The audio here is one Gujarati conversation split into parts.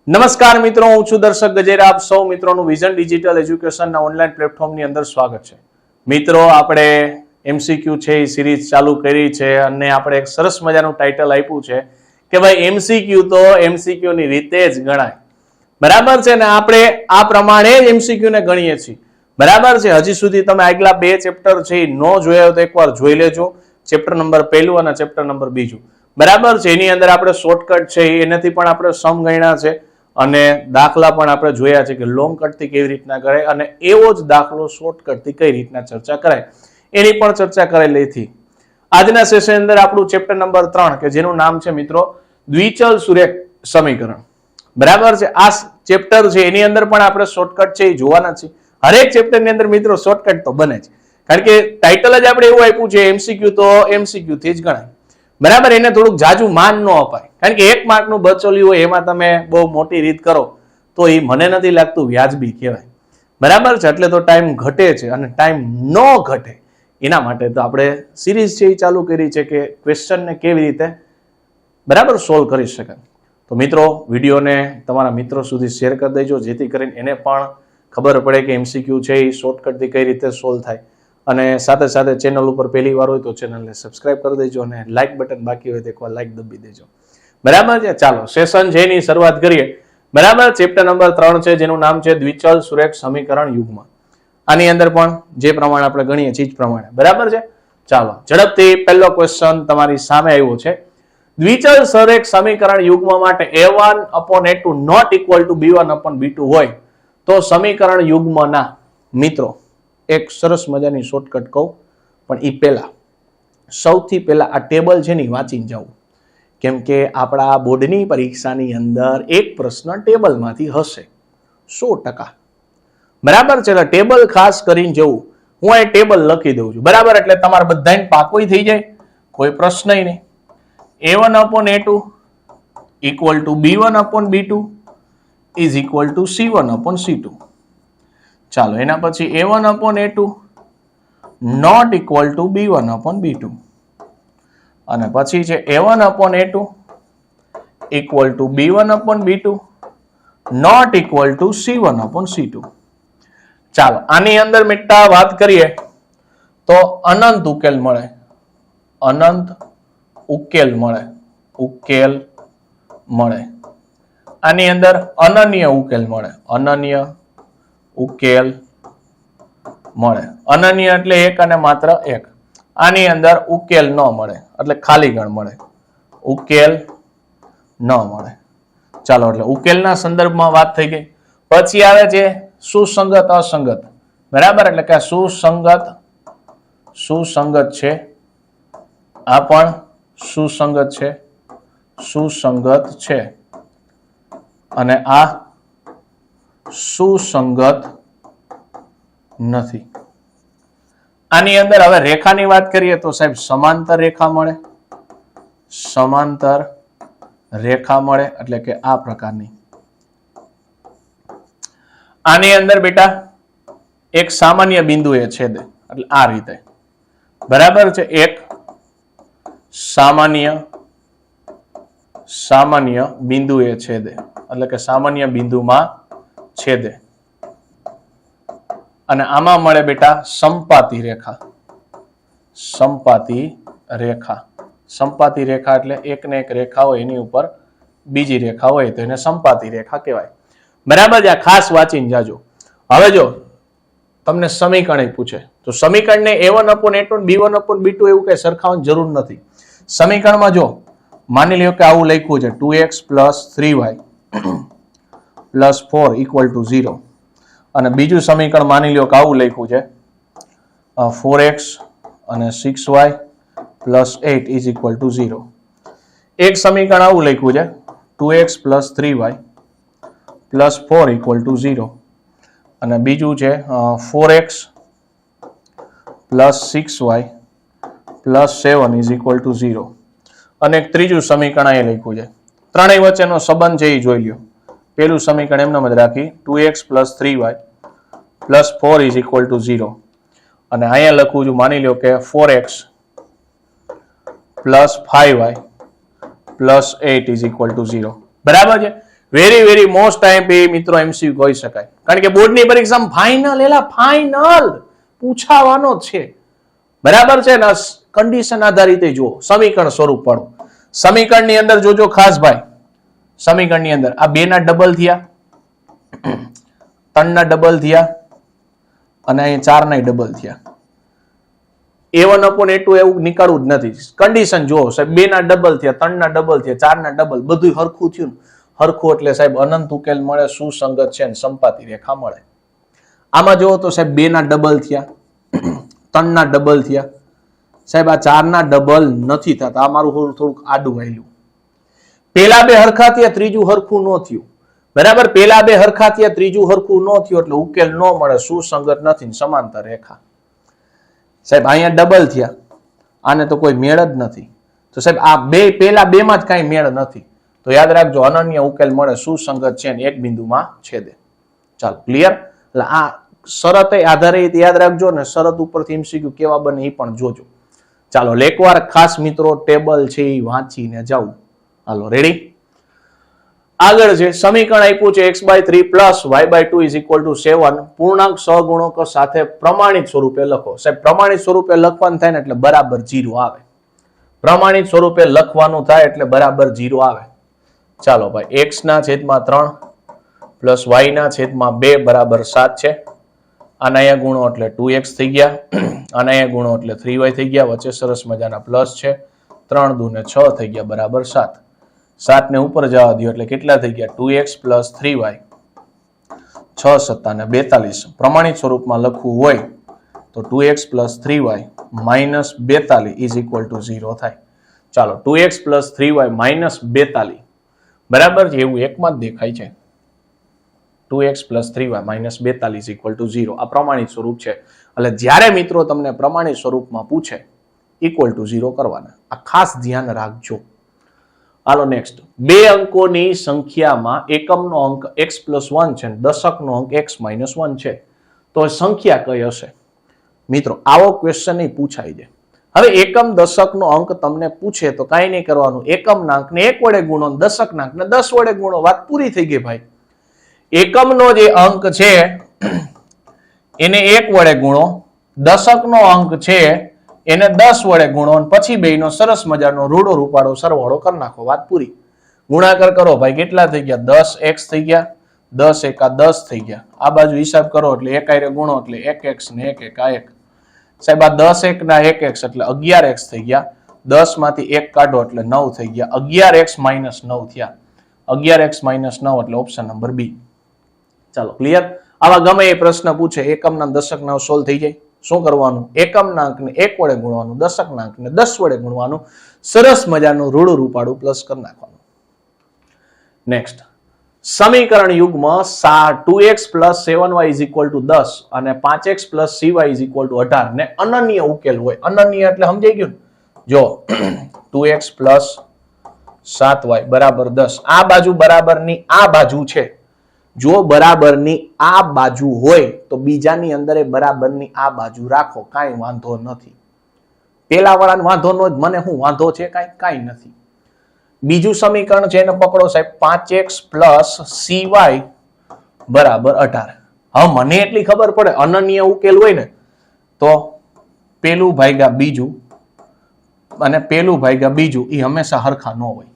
નમસ્કાર મિત્રો, હું છું દર્શક ગજેરા. આપ સૌ મિત્રોનું વિઝન ડિજિટલ એજ્યુકેશનના ઓનલાઈન પ્લેટફોર્મની અંદર સ્વાગત છે. મિત્રો, આપણે એમસીક્યુ છે એ સિરીઝ ચાલુ કરી છે અને આપણે એક સરસ મજાનું ટાઇટલ આપ્યું છે કે ભાઈ એમસીક્યુ તો એમસીક્યુ ની રીતે જ ગણાય. બરાબર છે ને? આપણે આ પ્રમાણે જ એમસીક્યુ ને ગણીએ છીએ. બરાબર છે? હજી સુધી તમે આગલા બે ચેપ્ટર છે એ ન જોયા હોય તો એકવાર જોઈ લેજો. ચેપ્ટર નંબર 1 અને ચેપ્ટર નંબર 2. બરાબર છે? એની અંદર આપણે શોર્ટકટ છે એનાથી પણ આપણે સમ ગણ્યા છે અને દાખલા પણ આપણે જોયા છે કે લોંગ કટથી કેવી રીતના કરાય અને એવો જ દાખલો શોર્ટકટથી કઈ રીતના ચર્ચા કરાય એની પણ ચર્ચા કરેલી હતી. આજના સેશન અંદર આપણું ચેપ્ટર નંબર 3 કે જેનું નામ છે મિત્રો દ્વિચલ સુરેખ સમીકરણ. બરાબર છે? આ ચેપ્ટર છે એની અંદર પણ આપણે શોર્ટકટ છે એ જોવાના છે. હરેક ચેપ્ટરની અંદર મિત્રો શોર્ટકટ તો બને જ, કારણ કે ટાઇટલ જ આપણે એવું આપ્યું છે એમસીક્યુ તો એમસીક્યુ થી જ ગણાય. બરાબર? એને થોડુંક જાજુ માન ન અપાય, કારણ કે 1 માર્કનું બચોલ્યું હોય એમાં તમે બહુ મોટી રીત કરો તો એ મને નથી લાગતું વ્યાજબી કહેવાય. બરાબર છે? એટલે તો ટાઈમ ઘટે છે અને ટાઈમ ન ઘટે એના માટે તો આપણે સિરીઝ છે એ ચાલુ કરી છે કે ક્વેશ્ચનને કેવી રીતે બરાબર સોલ્વ કરી શકાય. તો મિત્રો, વિડીયોને તમારા મિત્રો સુધી શેર કરી દેજો, જેથી કરીને એને પણ ખબર પડે કે એમસીક્યુ છે એ શોર્ટકટથી કઈ રીતે સોલ્વ થાય. અને સાથે સાથે ચેનલ ઉપર પહેલી વાર હોય તો ચેનલને સબસ્ક્રાઇબ કરી દેજો અને લાઇક બટન બાકી હોય તો એકવાર લાઇક દબી દેજો. બરાબર છે? ચાલો સેશન છે એની શરૂઆત કરીએ. બરાબર? ચેપ્ટર નંબર 3 છે જેનું નામ છે દ્વિચલ સુરેખ સમીકરણ યુગ્મ. આની અંદર પણ જે પ્રમાણે આપણે ગણીએ છીએ જ પ્રમાણે. બરાબર છે? ચાલો ઝડપથી પહેલો ક્વેશ્ચન તમારી સામે આવ્યો છે. દ્વિચલ સુરેખ સમીકરણ યુગ્મ માટે a1/a2 not equal to b1/b2 હોય તો સમીકરણ યુગ્મના મિત્રો એક સરસ મજાની શોર્ટકટ કહું, પણ એ પહેલા સૌથી પહેલા આ ટેબલ છે ને વાંચીને જવું, કેમ કે આપણા બોર્ડની પરીક્ષાની અંદર એક પ્રશ્ન ટેબલમાંથી હશે 100%. બરાબર છે? એટલે ટેબલ ખાસ કરીને જવું. હું અહીં ટેબલ લખી દઉં છું. બરાબર? એટલે તમારે બધાને પાકોઈ થઈ જાય, કોઈ પ્રશ્ન નહીં. a1/a2 equal to b1/b2 is equal to c1/c2. ચાલો એના પછી a1/a2 not equal to b1/b2 અને પછી છે a1/a2 equal to b1/b2 not equal to c1/c2. ચાલો આની અંદર મિત્તા વાત કરીએ તો અનંત ઉકેલ મળે. અનંત ઉકેલ મળે. ઉકેલ મળે. આની અંદર અનન્ય ઉકેલ મળે. અનન્ય ઉકેલ મળે. અનન્ય એટલે એક અને માત્ર એક. આની અંદર ઉકેલ ન મળે એટલે ખાલી ગણ મળે. ઉકેલ ન મળે. ચાલો એટલે ઉકેલના સંદર્ભમાં વાત થઈ ગઈ. પછી આવે છે સુસંગત અસંગત. બરાબર? એટલે કે સુસંગત છે, આ પણ સુસંગત છે, સુસંગત છે અને આ સુસંગત નથી. આની અંદર હવે રેખાની વાત કરીએ તો સાહેબ સમાંતર રેખા મળે. સમાંતર રેખા મળે એટલે કે આ પ્રકારની. આની અંદર બેટા એક સામાન્ય બિંદુ એ છેદે એટલે આ રીતે. બરાબર છે? એક સામાન્ય બિંદુ એ છેદે એટલે કે સામાન્ય બિંદુમાં છેદે અને આમાં મળે બેટા સંપાતી રેખા. સંપાતી રેખા. સંપાતી રેખા એટલે એક ને એક રેખા હોય એની ઉપર બીજી રેખા હોય તો એને સંપાતી રેખા કહેવાય. બરાબર છે? ખાસ વાંચીને જાજો. હવે જો તમને સમીકરણ પૂછે તો સમીકરણને a1/a2 b1/b2 એવું કઈ સરખાવવાની જરૂર નથી. સમીકરણમાં જો માની લ્યો કે આવું લખ્યું છે 2x + 3y + 4 ઇક્વલ ટુ 0 અને બીજું સમીકરણ માની લ્યો કે આવું લખ્યું છે 4x અને 6y + 8 ઇઝ ઇક્વલ ટુ 0. એક સમીકરણ આવું લખ્યું છે 2x + 3y + 4 ઇક્વલ ટુ 0 અને બીજું છે 4x + 6y + 7 is equal to 0 અને એક ત્રીજું સમીકરણ અહીં લખ્યું છે. ત્રણેય વચ્ચેનો સંબંધ છે એ જોઈ લ્યો. પેલું સમીકરણ એમને જ રાખી 2x + 3y + 4 is equal to 0 અને અહીંયા લખું છું માની લો કે 4x + 5y + 8 is equal to 0. બરાબર છે? Very very most time pay મિત્રો એમસીક્યુ કહી શકાય, કારણ કે બોર્ડની પરીક્ષામાં ફાઇનલ પૂછાવાનો જ છે, બરાબર છે ને. કન્ડિશન આધારિત જુઓ, સમીકરણ સ્વરૂપ પાડો. સમીકરણની અંદર જોજો ખાસ ભાઈ, સમીકરણની અંદર આ 2 ના ડબલ થયા, 3 ના ડબલ થયા અને અહીંયા 4 ના ડબલ થયા. A1/A2 એવું નીકળવું જ નથી. કન્ડિશન જુઓ સાહેબ, 2 ના ડબલ થયા, 3 ના ડબલ થયા, 4 ના ડબલ, બધું હરખું થયું. હરખું એટલે સાહેબ અનંત ઉકેલ મળે, સુસંગત છે ને સંપાતી રેખા મળે. આમાં જુઓ તો સાહેબ 2 ના ડબલ થયા, 3 ના ડબલ થયા, સાહેબ આ 4 ના ડબલ નથી થતા. આ મારું થોડુંક આડું આવેલું. પેલા 2 હરખા થયા, ત્રીજું હરખું ન થયું, બરાબર. પેલા 2 હરખા થયા, ત્રીજું હરખું ન થયું એટલે ઉકેલ ન મળે, સુસંગત નથી, સમાંતર રેખા. સાહેબ અહીંયા ડબલ થયા, આને તો કોઈ મેળ જ નથી. તો સાહેબ આ પેલા 2 માં જ કઈ મેળ નથી, તો યાદ રાખજો અનન્ય ઉકેલ મળે, સુસંગત છે ને એક બિંદુમાં છેદે. ચાલો ક્લિયર. એટલે આ શરત આધારિત યાદ રાખજો ને, શરત ઉપરથી એમસીક્યુ કેવા બને એ પણ જોજો. ચાલો એકવાર ખાસ મિત્રો ટેબલ છે એ વાંચીને જાવ. હાલો રેડી. આગળ છે સમીકરણ આપ્યું છે x/3 + y/2 = 7 પૂર્ણાંક સહગુણકો સાથે પ્રમાણિત સ્વરૂપે લખો. સાહેબ પ્રમાણિત સ્વરૂપે લખવાનું થાય ને એટલે બરાબર 0 આવે. પ્રમાણિત સ્વરૂપે લખવાનું થાય એટલે બરાબર 0 આવે. ચાલો ભાઈ, x/3 + y/2 બરાબર 7 છે. આના અહીંયા ગુણો એટલે 2x થઈ ગયા, આના અહીંયા ગુણો એટલે 3y થઈ ગયા, વચ્ચે સરસ મજાના પ્લસ છે, 3 દુ ને 6 થઈ ગયા બરાબર 7. 7 ને ઉપર જવા દો એટલે કેટલા થઈ ગયા? 2x + 3y, 6 × 7 = 42. પ્રમાણિત સ્વરૂપમાં લખવું હોય તો 2x + 3y - 42 = 0 થાય. ચાલો 2x + 3y - 42 બરાબર છે, એવું એકમાં જ દેખાય છે. 2x + 3y - 42 = 0. આ પ્રમાણિત સ્વરૂપ છે. એટલે જ્યારે મિત્રો તમને પ્રમાણિત સ્વરૂપમાં પૂછે =0 કરવાના. આ ખાસ ધ્યાન રાખજો. હાલો નેક્સ્ટ. 2 અંકોની સંખ્યામાં એકમનો અંક x + 1 છે, દશકનો અંક x - 1 છે, તો સંખ્યા કઈ હશે? મિત્રો આવો ક્વેશ્ચન નહીં પૂછાય છે. હવે એકમ દશકનો અંક તમને પૂછે તો કાંઈ નહીં કરવાનું, એકમના અંકને 1 વડે ગુણો, દશકના અંકને 10 વડે ગુણો, વાત પૂરી થઈ ગઈ ભાઈ. એકમનો જે અંક છે એને 1 વડે ગુણો, દશકનો અંક છે એને 10 વડે ગુણો, અને પછી બેયનો સરસ મજાનો રૂડો રૂપાડો સરવાળો કરી નાખો, વાત પૂરી. ગુણાકાર કરો ભાઈ, કેટલા થઈ ગયા? 10x થઈ ગયા, 10 × 10 થઈ ગયા. આ બાજુ હિસાબ કરો એટલે 1 હારે ગુણો એટલે 1x ને 1 × 1. સાહેબ આ 10 1 ના 1x એટલે 11x થઈ ગયા. 10 માંથી 1 કાઢો એટલે 9 થઈ ગયા. 11x - 9 થયા. 11x - 9 એટલે ઓપ્શન નંબર બી. ચાલો ક્લિયર. આવા ગમે એ પ્રશ્ન પૂછે, એકમના દશકના સોલ્વ થઈ જાય. શું કરવાનું? એકમના અંકને 1 વડે ગુણવાનું, દશકના અંકને 10 વડે ગુણવાનું, સરસ મજાનું રૂડું રૂપાડું પ્લસ કરી નાખવાનું. નેક્સ્ટ સમીકરણ યુગ્મ 2x + 7y = 10 અને 5x + cy = 18 ને અનન્ય ઉકેલ હોય. અનન્ય એટલે સમજાઈ ગયું? જો 2x + 7y = 10, આ બાજુ બરાબરની આ બાજુ છે. જો બરાબરની આ બાજુ હોય તો બીજાની અંદર એ બરાબરની આ બાજુ રાખો, કાંઈ વાંધો નથી. પેલા વાળાને વાંધો ન જ, મને શું વાંધો છે? કાંઈ નથી. બીજું સમીકરણ છે એને પકડો સાહેબ, 5x + cy = 18. હવે મને એટલી ખબર પડે અનન્ય ઉકેલ હોય ને તો પેલું ભાગ્યા બીજું અને પેલું ભાગ્યા બીજું એ હંમેશા હરખા ન હોય,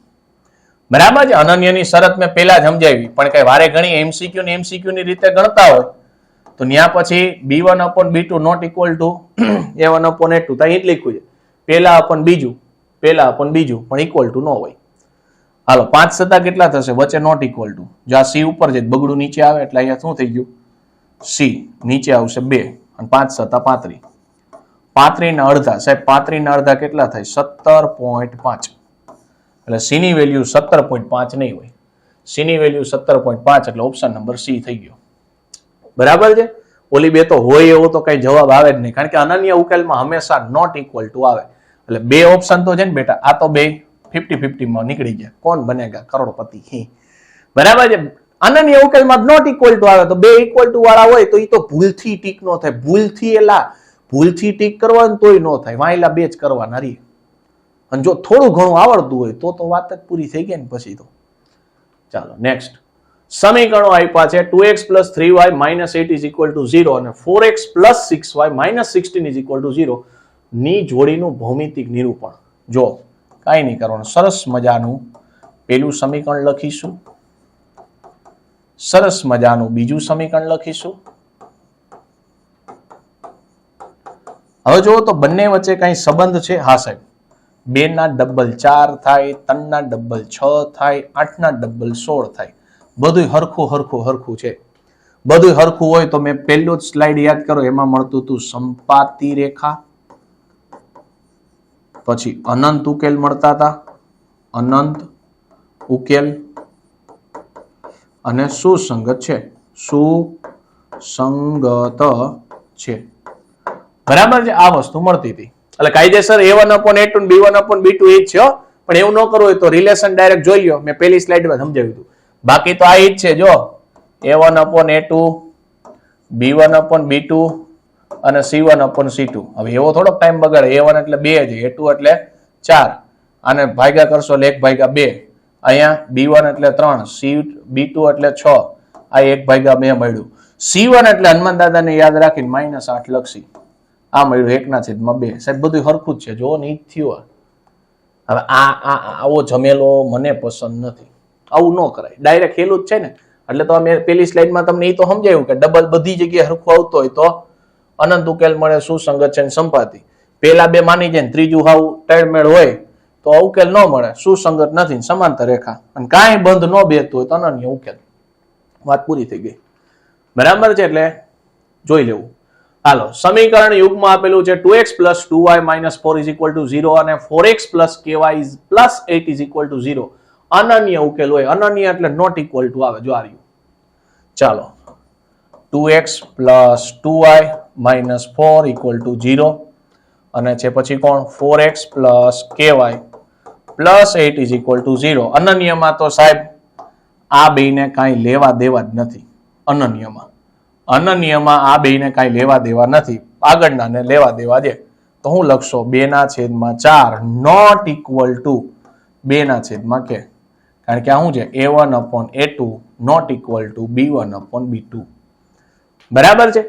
બરાબર છે. અનન્યની શરત મેં પહેલા જ સમજાવી, પણ કઈ વારે ઘણી એમસીક્યુ ની રીતે ગણતા હોય તો ત્યાં પછી b1/b2 ≠ a1/a2 ત્યાં જ લખ્યું છે, પેલા અપન બીજું પણ ઇક્વલ ટુ ન હોય. હાલો 5 × 7 કેટલા થશે? વચ્ચે નોટ ઇક્વલ ટુ. જો આ c ઉપર છે, બગડું નીચે આવે એટલે અહીંયા શું થઈ ગયું? c નીચે આવશે 2 અને 5 × 7 = 35. 35 ના અડધા સાહેબ, 35 ના અડધા કેટલા થાય? 17.5. એટલે c ની વેલ્યુ 17.5 નહીં હોય. c ની વેલ્યુ 17.5 એટલે ઓપ્શન નંબર c થઈ ગયો. બરાબર છે. ઓલી બે તો હોય એવો તો કઈ જવાબ આવે જ નહીં, કારણ કે અનન્ય ઉકેલમાં હંમેશા નોટ ઇક્વલ ટુ આવે. એટલે બે ઓપ્શન તો છે ને બેટા, આ તો બે 50-50 માં નીકળી ગયા. કોણ બનેગા કરોડપતિ? બરાબર છે. અનન્ય ઉકેલમાં નોટ ઇક્વલ ટુ આવે તો બે ઇક્વલ ટુ વાળા હોય તો એ તો ભૂલથી ટીક નો થાય. ભૂલથી ટીક કરવાનું તોય ન થાય, વાયલા બે જ કરવાના રહી. અને જો થોડું ઘણું આવડતું હોય તો વાત જ પૂરી થઈ ગઈ ને પછી તો. ચાલો નેક્સ્ટ. સમીકરણો આપ્યા છે 2x + 3y - 8 = 0 અને 4x + 6y - 16 = 0 ની જોડીનું ભૌમિતિક નિરૂપણ. જો કાંઈ નહીં કરવાનું, સરસ મજાનું પેલું સમીકરણ લખીશું, સરસ મજાનું બીજું સમીકરણ લખીશું. હવે જો તો બંને વચ્ચે કઈ સંબંધ છે? હા સાહેબ, 2 ના ડબલ 4 થાય, 3 ના ડબલ 6 થાય, 8 ના ડબલ 16 થાય. બધું હરખું છે. બધું હરખું હોય તો મેં પહેલું જ સ્લાઇડ યાદ કરો, એમાં મળતું હતું સંપાતી રેખા, પછી અનંત ઉકેલ મળતા હતા, અનંત ઉકેલ અને સુસંગત છે, સુસંગત છે. બરાબર છે, આ વસ્તુ મળતી હતી. એટલે કાયદેસર a1/a2 અને b1/b2 એ જ છે. પણ એવું ન કરવું હોય તો રિલેશન ડાયરેક્ટ જોઈ લો, મેં પહેલી સ્લાઇડમાં સમજાવ્યું હતું. બાકી તો આ જ છે, જો a1/a2, b1/b2 અને c1/c2. હવે એવો થોડોક ટાઈમ બગાડે, a1 એટલે 2 છે, a2 એટલે 4, આને ભાગ્યા કરશો એટલે 1/2. અહીંયા b1 એટલે 3, b2 એટલે 6, આ 1/2 મળ્યું. c1 એટલે હનુમાન દાદાને યાદ રાખીને -8 લખશી, આ મળ્યું 1/2. સાહેબ બધું હરખું જ છે, જો નહીં થયું. હવે આવો જમેલો મને પસંદ નથી, આવું ન કરાય, ડાયરેક્ટ ખેલું જ છે ને. એટલે તો મેં પેલી સ્લાઇડમાં તમને એ તો સમજાયું કે ડબલ બધી જગ્યાએ હરખું આવતો હોય તો અનંત ઉકેલ મળે, સુસંગત છે, સંપાતી. પેલા બે માની જાય, ત્રીજું હાવ ટેળમેળ હોય તો ઉકેલ ન મળે, સુસંગત નથી, સમાંતર રેખા, અને કાંઈ બંધ ન બેસતું હોય તો અનન્ય ઉકેલ. વાત પૂરી થઈ ગઈ. બરાબર છે, એટલે જોઈ લેવું. હાલો, સમીકરણ યુગમાં આપેલું છે 2x + 2y - 4 = 0 અને 4x + ky + 8 = 0. અનન્ય ઉકેલ હોય, અનન્ય એટલે નોટ ઇક્વલ ટુ આવે. જો આ રહ્યું. ચાલો, 2x + 2y - 4 = 0 અને છે પછી કોણ 4x + ky + 8 = 0. અનન્યમાં તો સાહેબ આ બેને કાંઈ લેવા દેવા જ નથી. અનન્યમાં આ બેને કાંઈ લેવા દેવા નથી, આગળના ને લેવા દેવા છે. તો હું લખશો 2/4 નોટ ઇક્વલ ટુ 2/k, કારણ કે આ શું છે a1/a2 not equal to b1/b2. બરાબર છે.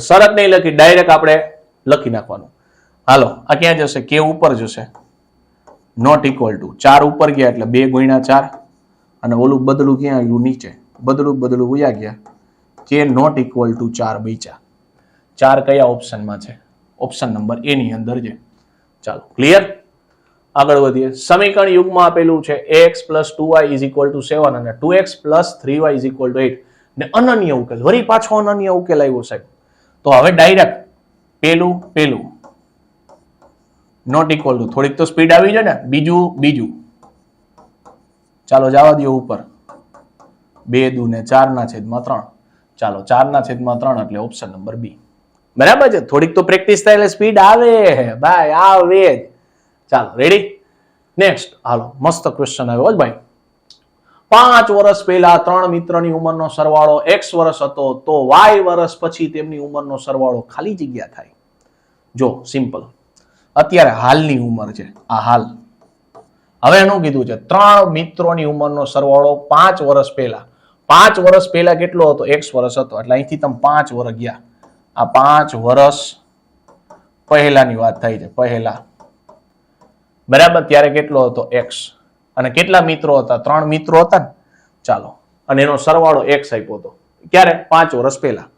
શરત નહીં લખી, ડાયરેક્ટ આપણે લખી નાખવાનું. હાલો, આ ક્યાં જશે? કે ઉપર જશે, નોટ ઇક્વલ ટુ 4 ઉપર ગયા એટલે 2 × 4 અને ઓલું બદલું ક્યાં આવ્યું? નીચે બદલું વયા ગયા, કે નોટ ઇક્વલ ટુ 4 બચ્યા. 4 કયા ઓપ્શનમાં છે? ઓપ્શન નંબર એ ની અંદર છે. ચાલો, ક્લિયર? આગળ વધીએ. સમીકરણ યુગમાં આપેલું છે ax + 2y = 7 અને 2x + 3y = 8 ને અનન્ય ઉકેલ. વળી પાછો અનન્ય ઉકેલ આવ્યો સાહેબ. તો હવે ડાયરેક્ટ પેલું નોટ ઇક્વલ ટુ, થોડીક તો સ્પીડ આવી જાય ને, બીજું ચાલો જવા દો ઉપર, 2 દુ ને 4/3. ચાલો, 4/3 એટલે ઓપ્શન નંબર બી. બરાબર છે. થોડીક તો પ્રેક્ટિસ થાય એટલે સ્પીડ આવે ભાઈ, આવે જ. ચાલો, રેડી? નેક્સ્ટ. હાલો, મસ્ત ક્વેશ્ચન આવ્યો ભાઈ. 5 વર્ષ પહેલા 3 મિત્રની ઉંમરનો સરવાળો x વર્ષ હતો તો y વર્ષ પછી તેમની ઉંમરનો સરવાળો ખાલી જગ્યા થાય. જો સિમ્પલ, અત્યારે હાલની ઉંમર છે, આ હાલ. હવે એનું કીધું છે 3 મિત્રોની ઉંમરનો સરવાળો 5 વર્ષ પહેલા. 5 વર્ષ પહેલા કેટલો હતો? x વર્ષ હતો, એટલે અહીંથી તમે 5 વર્ષ ગયા. આ 5 વર્ષ પહેલાની વાત થાય છે, પહેલા. બરાબર, ત્યારે કેટલો હતો? x. અને કેટલા મિત્રો હતા? 3 મિત્રો હતા ને. ચાલો, અને એનો સરવાળો x આપ્યો હતો. ક્યારે? 5 વર્ષ પહેલા.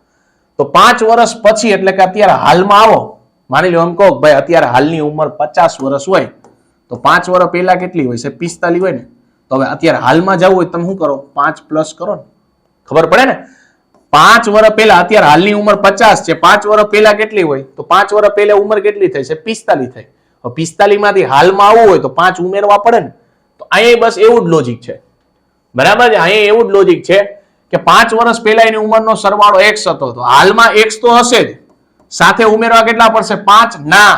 તો 5 વર્ષ પછી એટલે કે અત્યારે હાલમાં આવો, માની લો એમ કહો ભાઈ અત્યારે હાલની ઉંમર 50 વર્ષ હોય તો 5 વર્ષ પહેલા કેટલી હોય છે? 45 હોય ને. તો હવે અત્યારે હાલમાં જવું હોય તમે શું કરો? 5 પ્લસ કરો ને, ખબર પડે ને. 5 વર્ષ પહેલા, અત્યારે હાલની ઉંમર 50 છે, 5 વર્ષ પહેલા કેટલી હોય? તો 5 વર્ષ પહેલા ઉંમર કેટલી થઈ છે? 45 થઈ. 45 માંથી હાલમાં આવવું હોય તો 5 ઉમેરવા પડે ને. તો અહીંયા બસ એવું જ લોજિક છે. બરાબર છે, અહીંયા એવું જ લોજિક છે કે 5 વર્ષ પહેલા એની ઉંમરનો સરવાળો x હતો, તો હાલમાં x તો હશે જ, સાથે ઉમેરવા કેટલા પડશે? 5 ના.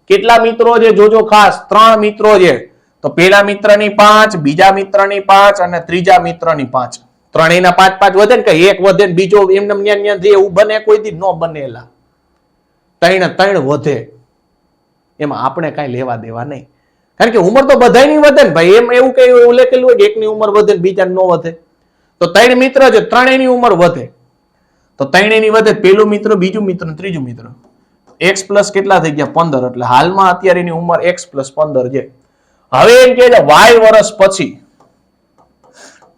કેટલા મિત્રો છે જોજો ખાસ? 3 મિત્રો છે. તો પેલા મિત્રની 5, બીજા મિત્રની 5 અને ત્રીજા મિત્રની 5. ત્રણેયના 5 વધે ને, કે એક વધે ને બીજો એમને એવું બને? કોઈ દી ન બનેલા. 3 વધે, એમાં આપણે કઈ લેવા દેવા નહીં, કારણ કે ઉંમર તો બધાની વધે ને ભાઈ. એમ એવું કઈ લખેલું હોય કે એકની ઉંમર વધે ને બીજાની ન વધે? તો 3 મિત્ર છે, ત્રણેયની ઉંમર વધે. તો ત્રણેયની વધે, પેલું મિત્ર, બીજું મિત્ર, ત્રીજું મિત્ર. x પ્લસ કેટલા થઈ ગયા? 15. એટલે હાલમાં અત્યારે એની ઉંમર x પ્લસ 15 છે. હવે એમ કે છે y વર્ષ પછી,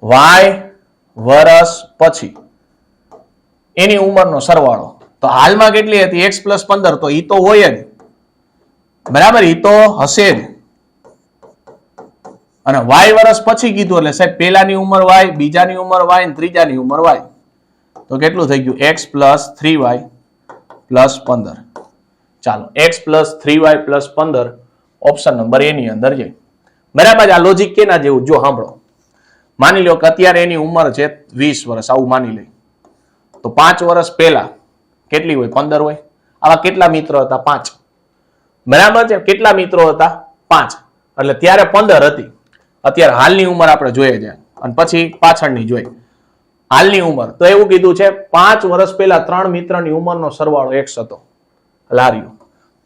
y વર્ષ પછી એની ઉંમરનો સરવાળો. તો હાલમાં કેટલી હતી? x plus 15. તો ઈ તો હોય જ, બરાબર, ઈ તો હશે જ. અને y વર્ષ પછી કીધું એટલે સાહેબ પેલાની ઉંમર y, બીજાની ઉંમર y અને ત્રીજાની ઉંમર y. તો કેટલું થઈ ગયું? x plus 3y plus 15. ચાલો, x plus 3y plus 15 option number A ની અંદર છે. બરાબર. આ લોજિક કેના જેવું? જો સાંભળો, માની લો કે અત્યારે એની ઉંમર છે 20 વર્ષ, આવું માની લઈ. તો 5 વર્ષ પહેલા કેટલી હોય? 15 હોય. આવા કેટલા મિત્રો હતા? 5. બરાબર છે. કેટલા મિત્રો હતા? 5. એટલે ત્યારે 15 હતી. અત્યારે હાલની ઉંમર આપણે જોઈએ છે અને પછી પાછળની જોઈએ. હાલની ઉંમર તો એવું કીધું છે 5 વર્ષ પહેલા 3 મિત્રની ઉંમરનો સરવાળો x હતો. લાર્યું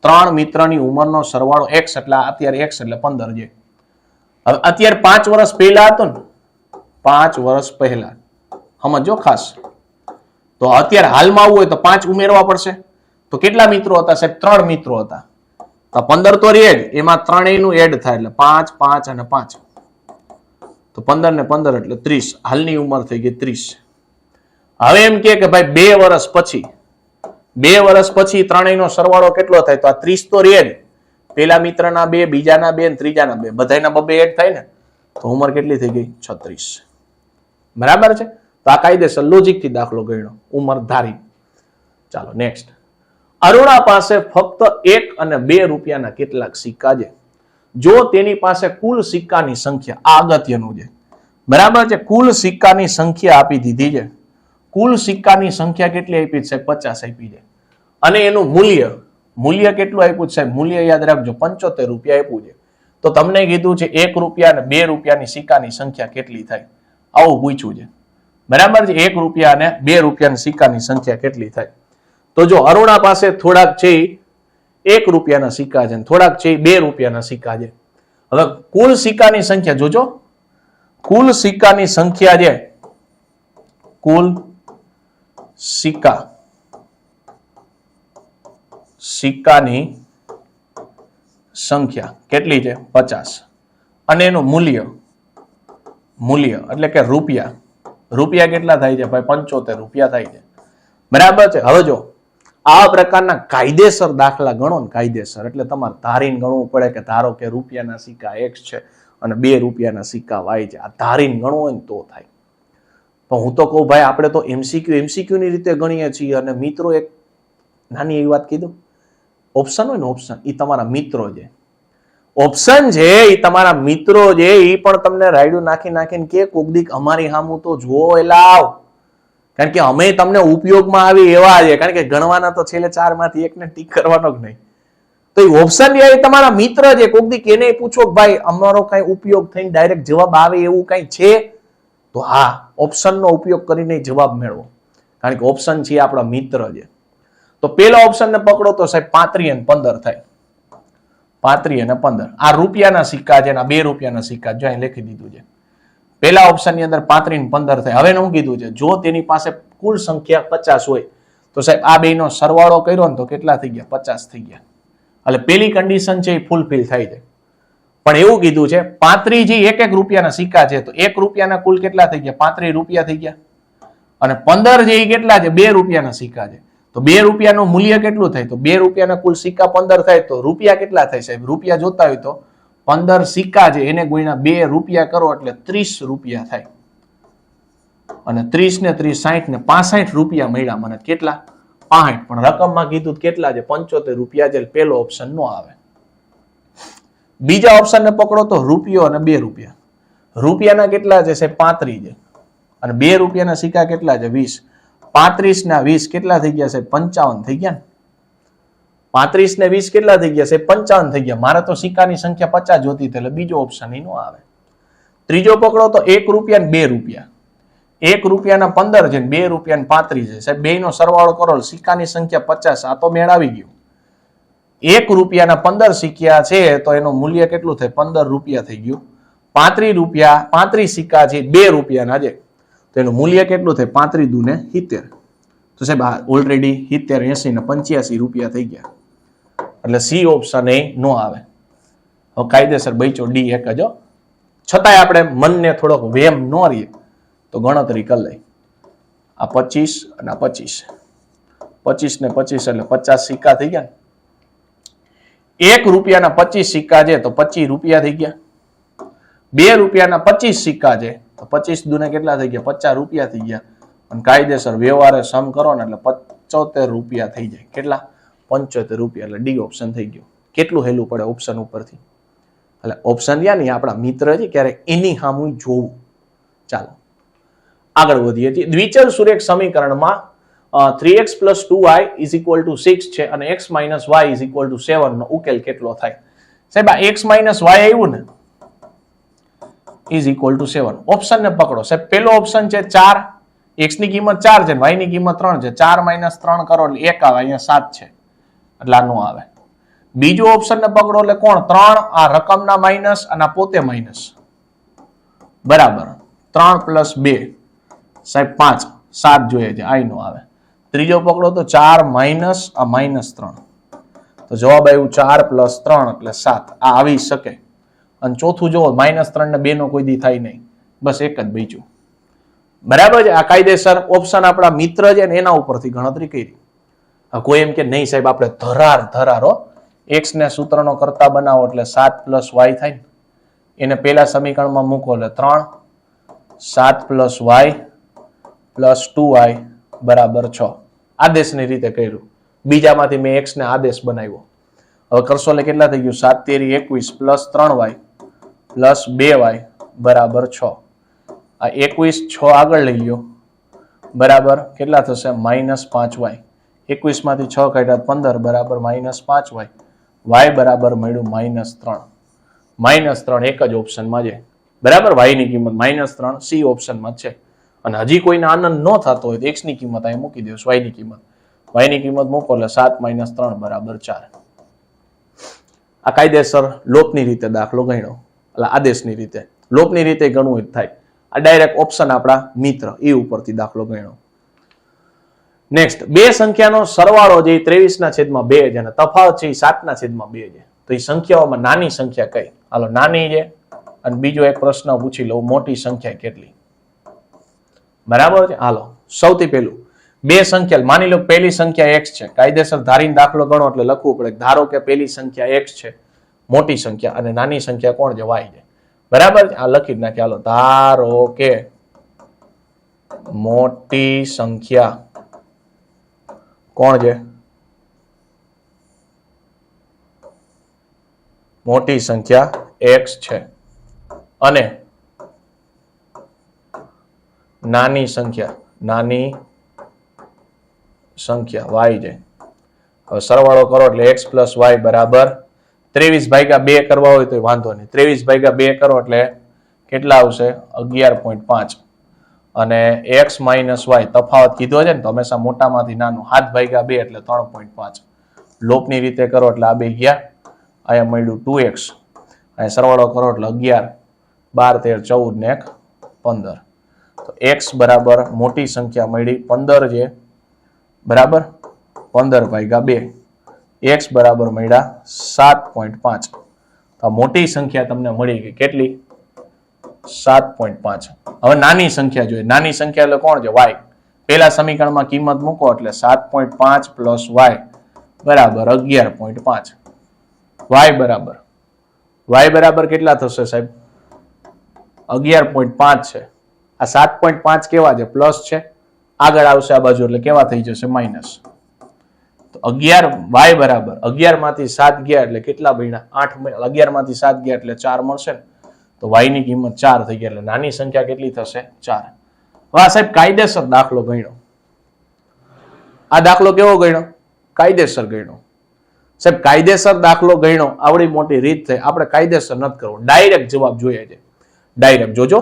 3 મિત્રની ઉંમરનો સરવાળો x, એટલે અત્યારે x એટલે 15 છે. હવે અત્યારે 5 વર્ષ પહેલા હતો ને, 5 વર્ષ પહેલા સમજો ખાસ. તો અત્યારે હાલમાં આવું હોય તો 5 ઉમેરવા પડશે. તો કેટલા મિત્રો હતા સાહેબ? 3 મિત્રો હતા. તો 15 તો રે જ, એમાં ત્રણેયનું એડ થાય એટલે 5, 5 અને 5. તો 15 ને 15 એટલે 30. હાલની ઉંમર થઈ ગઈ 30. હવે એમ કે ભાઈ 2 વર્ષ પછી, 2 વર્ષ પછી ત્રણેયનો સરવાળો કેટલો થાય? તો આ 30 તો રે જ. પેલા મિત્રના 2, બીજાના 2 અને ત્રીજાના 2, બધાયના 2 એડ થાય ને, તો ઉંમર કેટલી થઈ ગઈ? 36. બરાબર છે. તો આ કાયદેસર લોજિક થી દાખલો ગણ્યો, ઉંમર ધારી. ચાલો નેક્સ્ટ. અરુણા પાસે ફક્ત 1 અને 2 રૂપિયાના કેટલાક સિક્કા છે. જો તેની પાસે કુલ સિક્કાની સંખ્યા, આ અગત્યનું છે, બરાબર છે, કુલ સિક્કાની સંખ્યા આપી દીધી છે. કુલ સિક્કાની સંખ્યા કેટલી આપી છે? 50 આપી છે. અને એનું મૂલ્ય કેટલું આપ્યું છે? મૂલ્ય યાદ રાખજો, 75 રૂપિયા આપ્યું છે. તો તમને કીધું છે 1 રૂપિયા અને 2 રૂપિયાની સિક્કાની સંખ્યા કેટલી થાય, આવું પૂછ્યું છે. બરાબર છે. 1 રૂપિયા અને 2 રૂપિયાની સિક્કાની સંખ્યા કેટલી થાય? તો જો અરુણા પાસે થોડાક છે 1 રૂપિયાના સિક્કા છે, થોડાક છે 2 રૂપિયાના સિક્કા છે. હવે કુલ સિક્કાની સંખ્યા જોજો, કુલ સિક્કાની સંખ્યા છે, કુલ સિક્કાની સંખ્યા કેટલી છે? 50. અને એનું મૂલ્ય એટલે કે રૂપિયા કેટલા થાય છે ભાઈ? 75 રૂપિયા થાય છે. બરાબર છે. હવે જો આ પ્રકારના કાયદેસર દાખલા ગણો ને, કાયદેસર એટલે તમારે ધારીને ગણવું પડે કે ધારો કે રૂપિયાના સિક્કા x છે અને 2 રૂપિયાના સિક્કા y છે. આ ધારીને ગણવું હોય ને તો થાય. પણ હું તો કહું ભાઈ આપણે તો એમસીક્યુ ની રીતે ગણીએ છીએ. અને મિત્રો એક નાની એવી વાત કીધું, ઓપ્શન હોય ને, ઓપ્શન એ તમારા મિત્રો છે. ઓપ્શન છે એ તમારા મિત્રો છે, એ પણ તમને રાયડું નાખીને કે કોકદીક અમારી સામું તો જો લાવ, કારણ કે અમે તમને ઉપયોગમાં આવી એવા છે. કારણ કે ગણવાના તો છેલ્લે 4 માંથી એકને ટીક કરવાનો જ નહીં. તો એ ઓપ્શન એ તમારા મિત્ર છે. કોકદીક એને પૂછો કે ભાઈ અમારો કઈ ઉપયોગ થઈને ડાયરેક્ટ જવાબ આવે એવું કઈ છે? તો હા, ઓપ્શનનો ઉપયોગ કરીને જવાબ મેળવો, કારણ કે ઓપ્શન છે આપણા મિત્ર છે. તો પેલા ઓપ્શન ને પકડો તો સાહેબ 35 અને 15 થાય. 35 અને 15 આ રૂપિયાના સિક્કા છે, 2 રૂપિયાના સિક્કા જો અહીં લખી દીધું છે. પેલા ઓપ્શન ની અંદર 35 અને 15 થાય. હવે શું કીધું છે? જો તેની પાસે કુલ સંખ્યા 50 હોય તો સાહેબ આ બેનો સરવાળો કર્યો ને તો કેટલા થઈ ગયા? 50 થઈ ગયા. એટલે પેલી કન્ડિશન છે એ ફૂલફિલ થાય છે. પણ એવું કીધું છે 35 જે 1 રૂપિયાના સિક્કા છે, તો 1 રૂપિયાના કુલ કેટલા થઈ ગયા? 35 રૂપિયા થઈ ગયા. અને 15 જે કેટલા છે? 2 રૂપિયાના સિક્કા છે. તો 2 રૂપિયાનું મૂલ્ય કેટલું થાય? તો 2 રૂપિયાના કુલ સિક્કા 15 થાય. તો રૂપિયા કેટલા થાય સાહેબ? રૂપિયા જોતા હોય તો 15 સિક્કા છે એને ગુણ્યા 2 રૂપિયા કરો એટલે 30 રૂપિયા થાય. અને 30 ને 30 60 ને 65 રૂપિયા મળ્યા મને. કેટલા? 65. પણ રકમમાં કીધું કેટલા છે? 75 રૂપિયા છે. પેલો ઓપ્શન નો આવે. બીજા ઓપ્શન ને પકડો તો રૂપિયો અને 2 રૂપિયા. રૂપિયાના કેટલા છે સાહેબ? 35 છે. અને 2 રૂપિયાના સિક્કા કેટલા છે? 20. 35 ના 20 કેટલા થઈ ગયા સાહેબ? 55 થઈ ગયા. 35 ને 20 કેટલા થઈ ગયા સાહેબ? 55 થઈ ગયા. મારે તો સિક્કાની સંખ્યા 50 જોતી હતી, એટલે બીજો ઓપ્શન નો આવે. ત્રીજો પકડો તો 1 રૂપિયા ને 2 રૂપિયા. 1 રૂપિયાના 15 છે, 2 રૂપિયા 35 છે સાહેબ. બેનો સરવાળો કરો, સિક્કાની સંખ્યા 50. આ તો મેળ આવી ગયું. 1 રૂપિયાના 15 સિક્કા છે તો એનું મૂલ્ય કેટલું થાય? 15 રૂપિયા થઈ ગયું. 35 રૂપિયા 35 સિક્કા છે 2 રૂપિયાના છે, તો એનું મૂલ્ય કેટલું થાય? 35 દુને 70. તો સાહેબ ઓલરેડી 70, 80 ને 85 રૂપિયા થઈ ગયા, એટલે સી ઓપ્શન એ નો આવે. હવે કાયદેસર બચ્યો ડી એક જ. છતાંય આપણે મનને થોડોક વેમ ન રહીએ તો ગણતરી કરી લઈ. આ 25 અને આ 25, 25 ને 25 એટલે 50 સિક્કા થઈ ગયા. 1 રૂપિયાના 25 સિક્કા છે તો 25 રૂપિયા થઈ ગયા. 2 રૂપિયાના 25 સિક્કા છે તો 25 દુને કેટલા થઈ ગયા? 50 રૂપિયા થઈ ગયા. અને કાયદેસર વ્યવહારે સમ કરો ને એટલે 75 રૂપિયા થઈ જાય. કેટલા? 75 રૂપિયા. એટલે ડી ઓપ્શન થઈ ગયું. કેટલું હેલું પડે ઓપ્શન ઉપરથી? એટલે ઓપ્શન રહ્યા ને આપણા મિત્ર છે, ક્યારે એની સામું જોવું. ચાલો આગળ વધીએ છીએ. દ્વિચલ સુરેખ સમીકરણમાં 3x + 2y = 6 છે અને x - y = 7 નો ઉકેલ કેટલો થાય? સાહેબ આ x - y આવ્યું ને = 7. ઓપ્શન ને પકડો. સાહેબ પેલો ઓપ્શન છે 4, x ની કિંમત 4 છે, y ની કિંમત 3 છે. 4 - 3 કરો એટલે 1 આવે, અહીંયા 7 છે એટલે આ નો આવે. બીજો ઓપ્શન ને પકડો એટલે કોણ? 3, આ રકમના માઇનસ અને આ પોતે માઇનસ, બરાબર. 3 + 2 સાહેબ 5, 7 જોઈએ છે, આઈ નો આવે. ત્રીજો પકડો તો 4 - આ -3, તો જવાબ આવ્યું 4 + 3 એટલે 7. આ આવી શકે. અને ચોથું જુઓ, -3 ને 2 નો કોઈ દી થાય નહીં, બસ એક જ બચ્યું. બરાબર છે. આ કાયદેસર ઓપ્શન આપણા મિત્ર છે ને એના ઉપરથી ગણતરી કરી. કોઈ એમ કે નહીં સાહેબ આપણે ધરારો x ને સૂત્રનો કરતા બનાવો એટલે 7 + y થાય. એને પેલા સમીકરણમાં મૂકો એટલે 3, 7 + y + 2y = 6. આદેશની રીતે કર્યું. બીજામાંથી મેં x ને આદેશ બનાવ્યો. હવે કરશો એટલે કેટલા થઈ ગયું? 7 તેરી 21 + 3y + 2y = 6. આ 21 6 આગળ લઈ લ્યો, બરાબર. કેટલા થશે? -5y. 21 માંથી 6 કાઢ્યા 15 બરાબર -5y. y બરાબર મળ્યું -3. -3 એક જ ઓપ્શનમાં છે, બરાબર. y ની કિંમત -3 સી ઓપ્શનમાં છે. અને હજી કોઈને આનંદ ન થતો હોય તો x ની કિંમત અહીં મૂકી દો, y ની કિંમત મૂકો એટલે 7 - 3 = 4. આ કાયદેસર લોપની રીતે દાખલો ગણ્યો, એટલે આદેશની રીતે. લોપની રીતે ગણવું જ થાય. આ ડાયરેક્ટ ઓપ્શન આપણા મિત્ર એ ઉપરથી દાખલો ગણ્યો. નેક્સ્ટ, બે સંખ્યાનો સરવાળો જે 23/2 છે અને તફાવત છે 7/2 છે. તો એ સંખ્યાઓમાં નાની સંખ્યા કઈ? હાલો નાની છે. અને બીજો એક પ્રશ્ન પૂછી લઉં, મોટી સંખ્યા કેટલી? બરાબર છે. હાલો સૌથી પહેલું બે સંખ્યા માની લો, પહેલી સંખ્યા x છે. કાયદેસર ધારીને દાખલો ગણો એટલે લખવું પડે. ધારો કે પહેલી સંખ્યા x છે, મોટી સંખ્યા, અને નાની સંખ્યા કોણ છે? y છે. બરાબર છે. આ લખી જ નાખીએ. હાલો ધારો કે મોટી સંખ્યા કોણ છે? મોટી સંખ્યા x છે અને નાની સંખ્યા y છે. હવે સરવાળો કરો એટલે x + y બરાબર 23/2 કરવા હોય તો વાંધો નહીં. 23/2 કરો એટલે કેટલા આવશે? 11.5. અને x - y તફાવત કીધો છે ને, તો હંમેશા મોટામાંથી નાનું. 7/2 એટલે 3.5. લોપની રીતે કરો એટલે આ બે ગયા, અહીંયા મળ્યું 2x. અહીંયા સરવાળો કરો એટલે 11, 12, 13, 14 ને 1 15. તો x બરાબર મોટી સંખ્યા મળી 15 છે, બરાબર. 15/2. x બરાબર મળ્યા 7.5. તો મોટી સંખ્યા તમને મળી ગઈ. કેટલી? 7.5. હવે નાની સંખ્યા જોઈએ. નાની સંખ્યા એટલે કોણ છે? y. પેલા સમીકરણમાં કિંમત મૂકો એટલે 7.5 + y બરાબર 11.5. y બરાબર કેટલા થશે સાહેબ? 11.5 છે. આ 7.5 કેવા છે? પ્લસ છે. આગળ આવશે આ બાજુ એટલે કેવા થઈ જશે? માઇનસ. તો 11 y બરાબર 11 માંથી 7 ગયા એટલે કેટલા બન્યા? 8. 11 માંથી 7 ગયા એટલે 4 મળશે ને, તો y ની કિંમત 4 થઈ ગઈ. એટલે નાની સંખ્યા કેટલી થશે? 4. વાહ સાહેબ, કાયદેસર દાખલો ગણ્યો. આ દાખલો કેવો ગણ્યો? કાયદેસર ગણ્યો. સાહેબ કાયદેસર દાખલો ગણ્યો, આવડી મોટી રીત થઈ. આપણે કાયદેસર નથી કરવો, ડાયરેક્ટ જવાબ જોઈએ છે. ડાયરેક્ટ જોજો.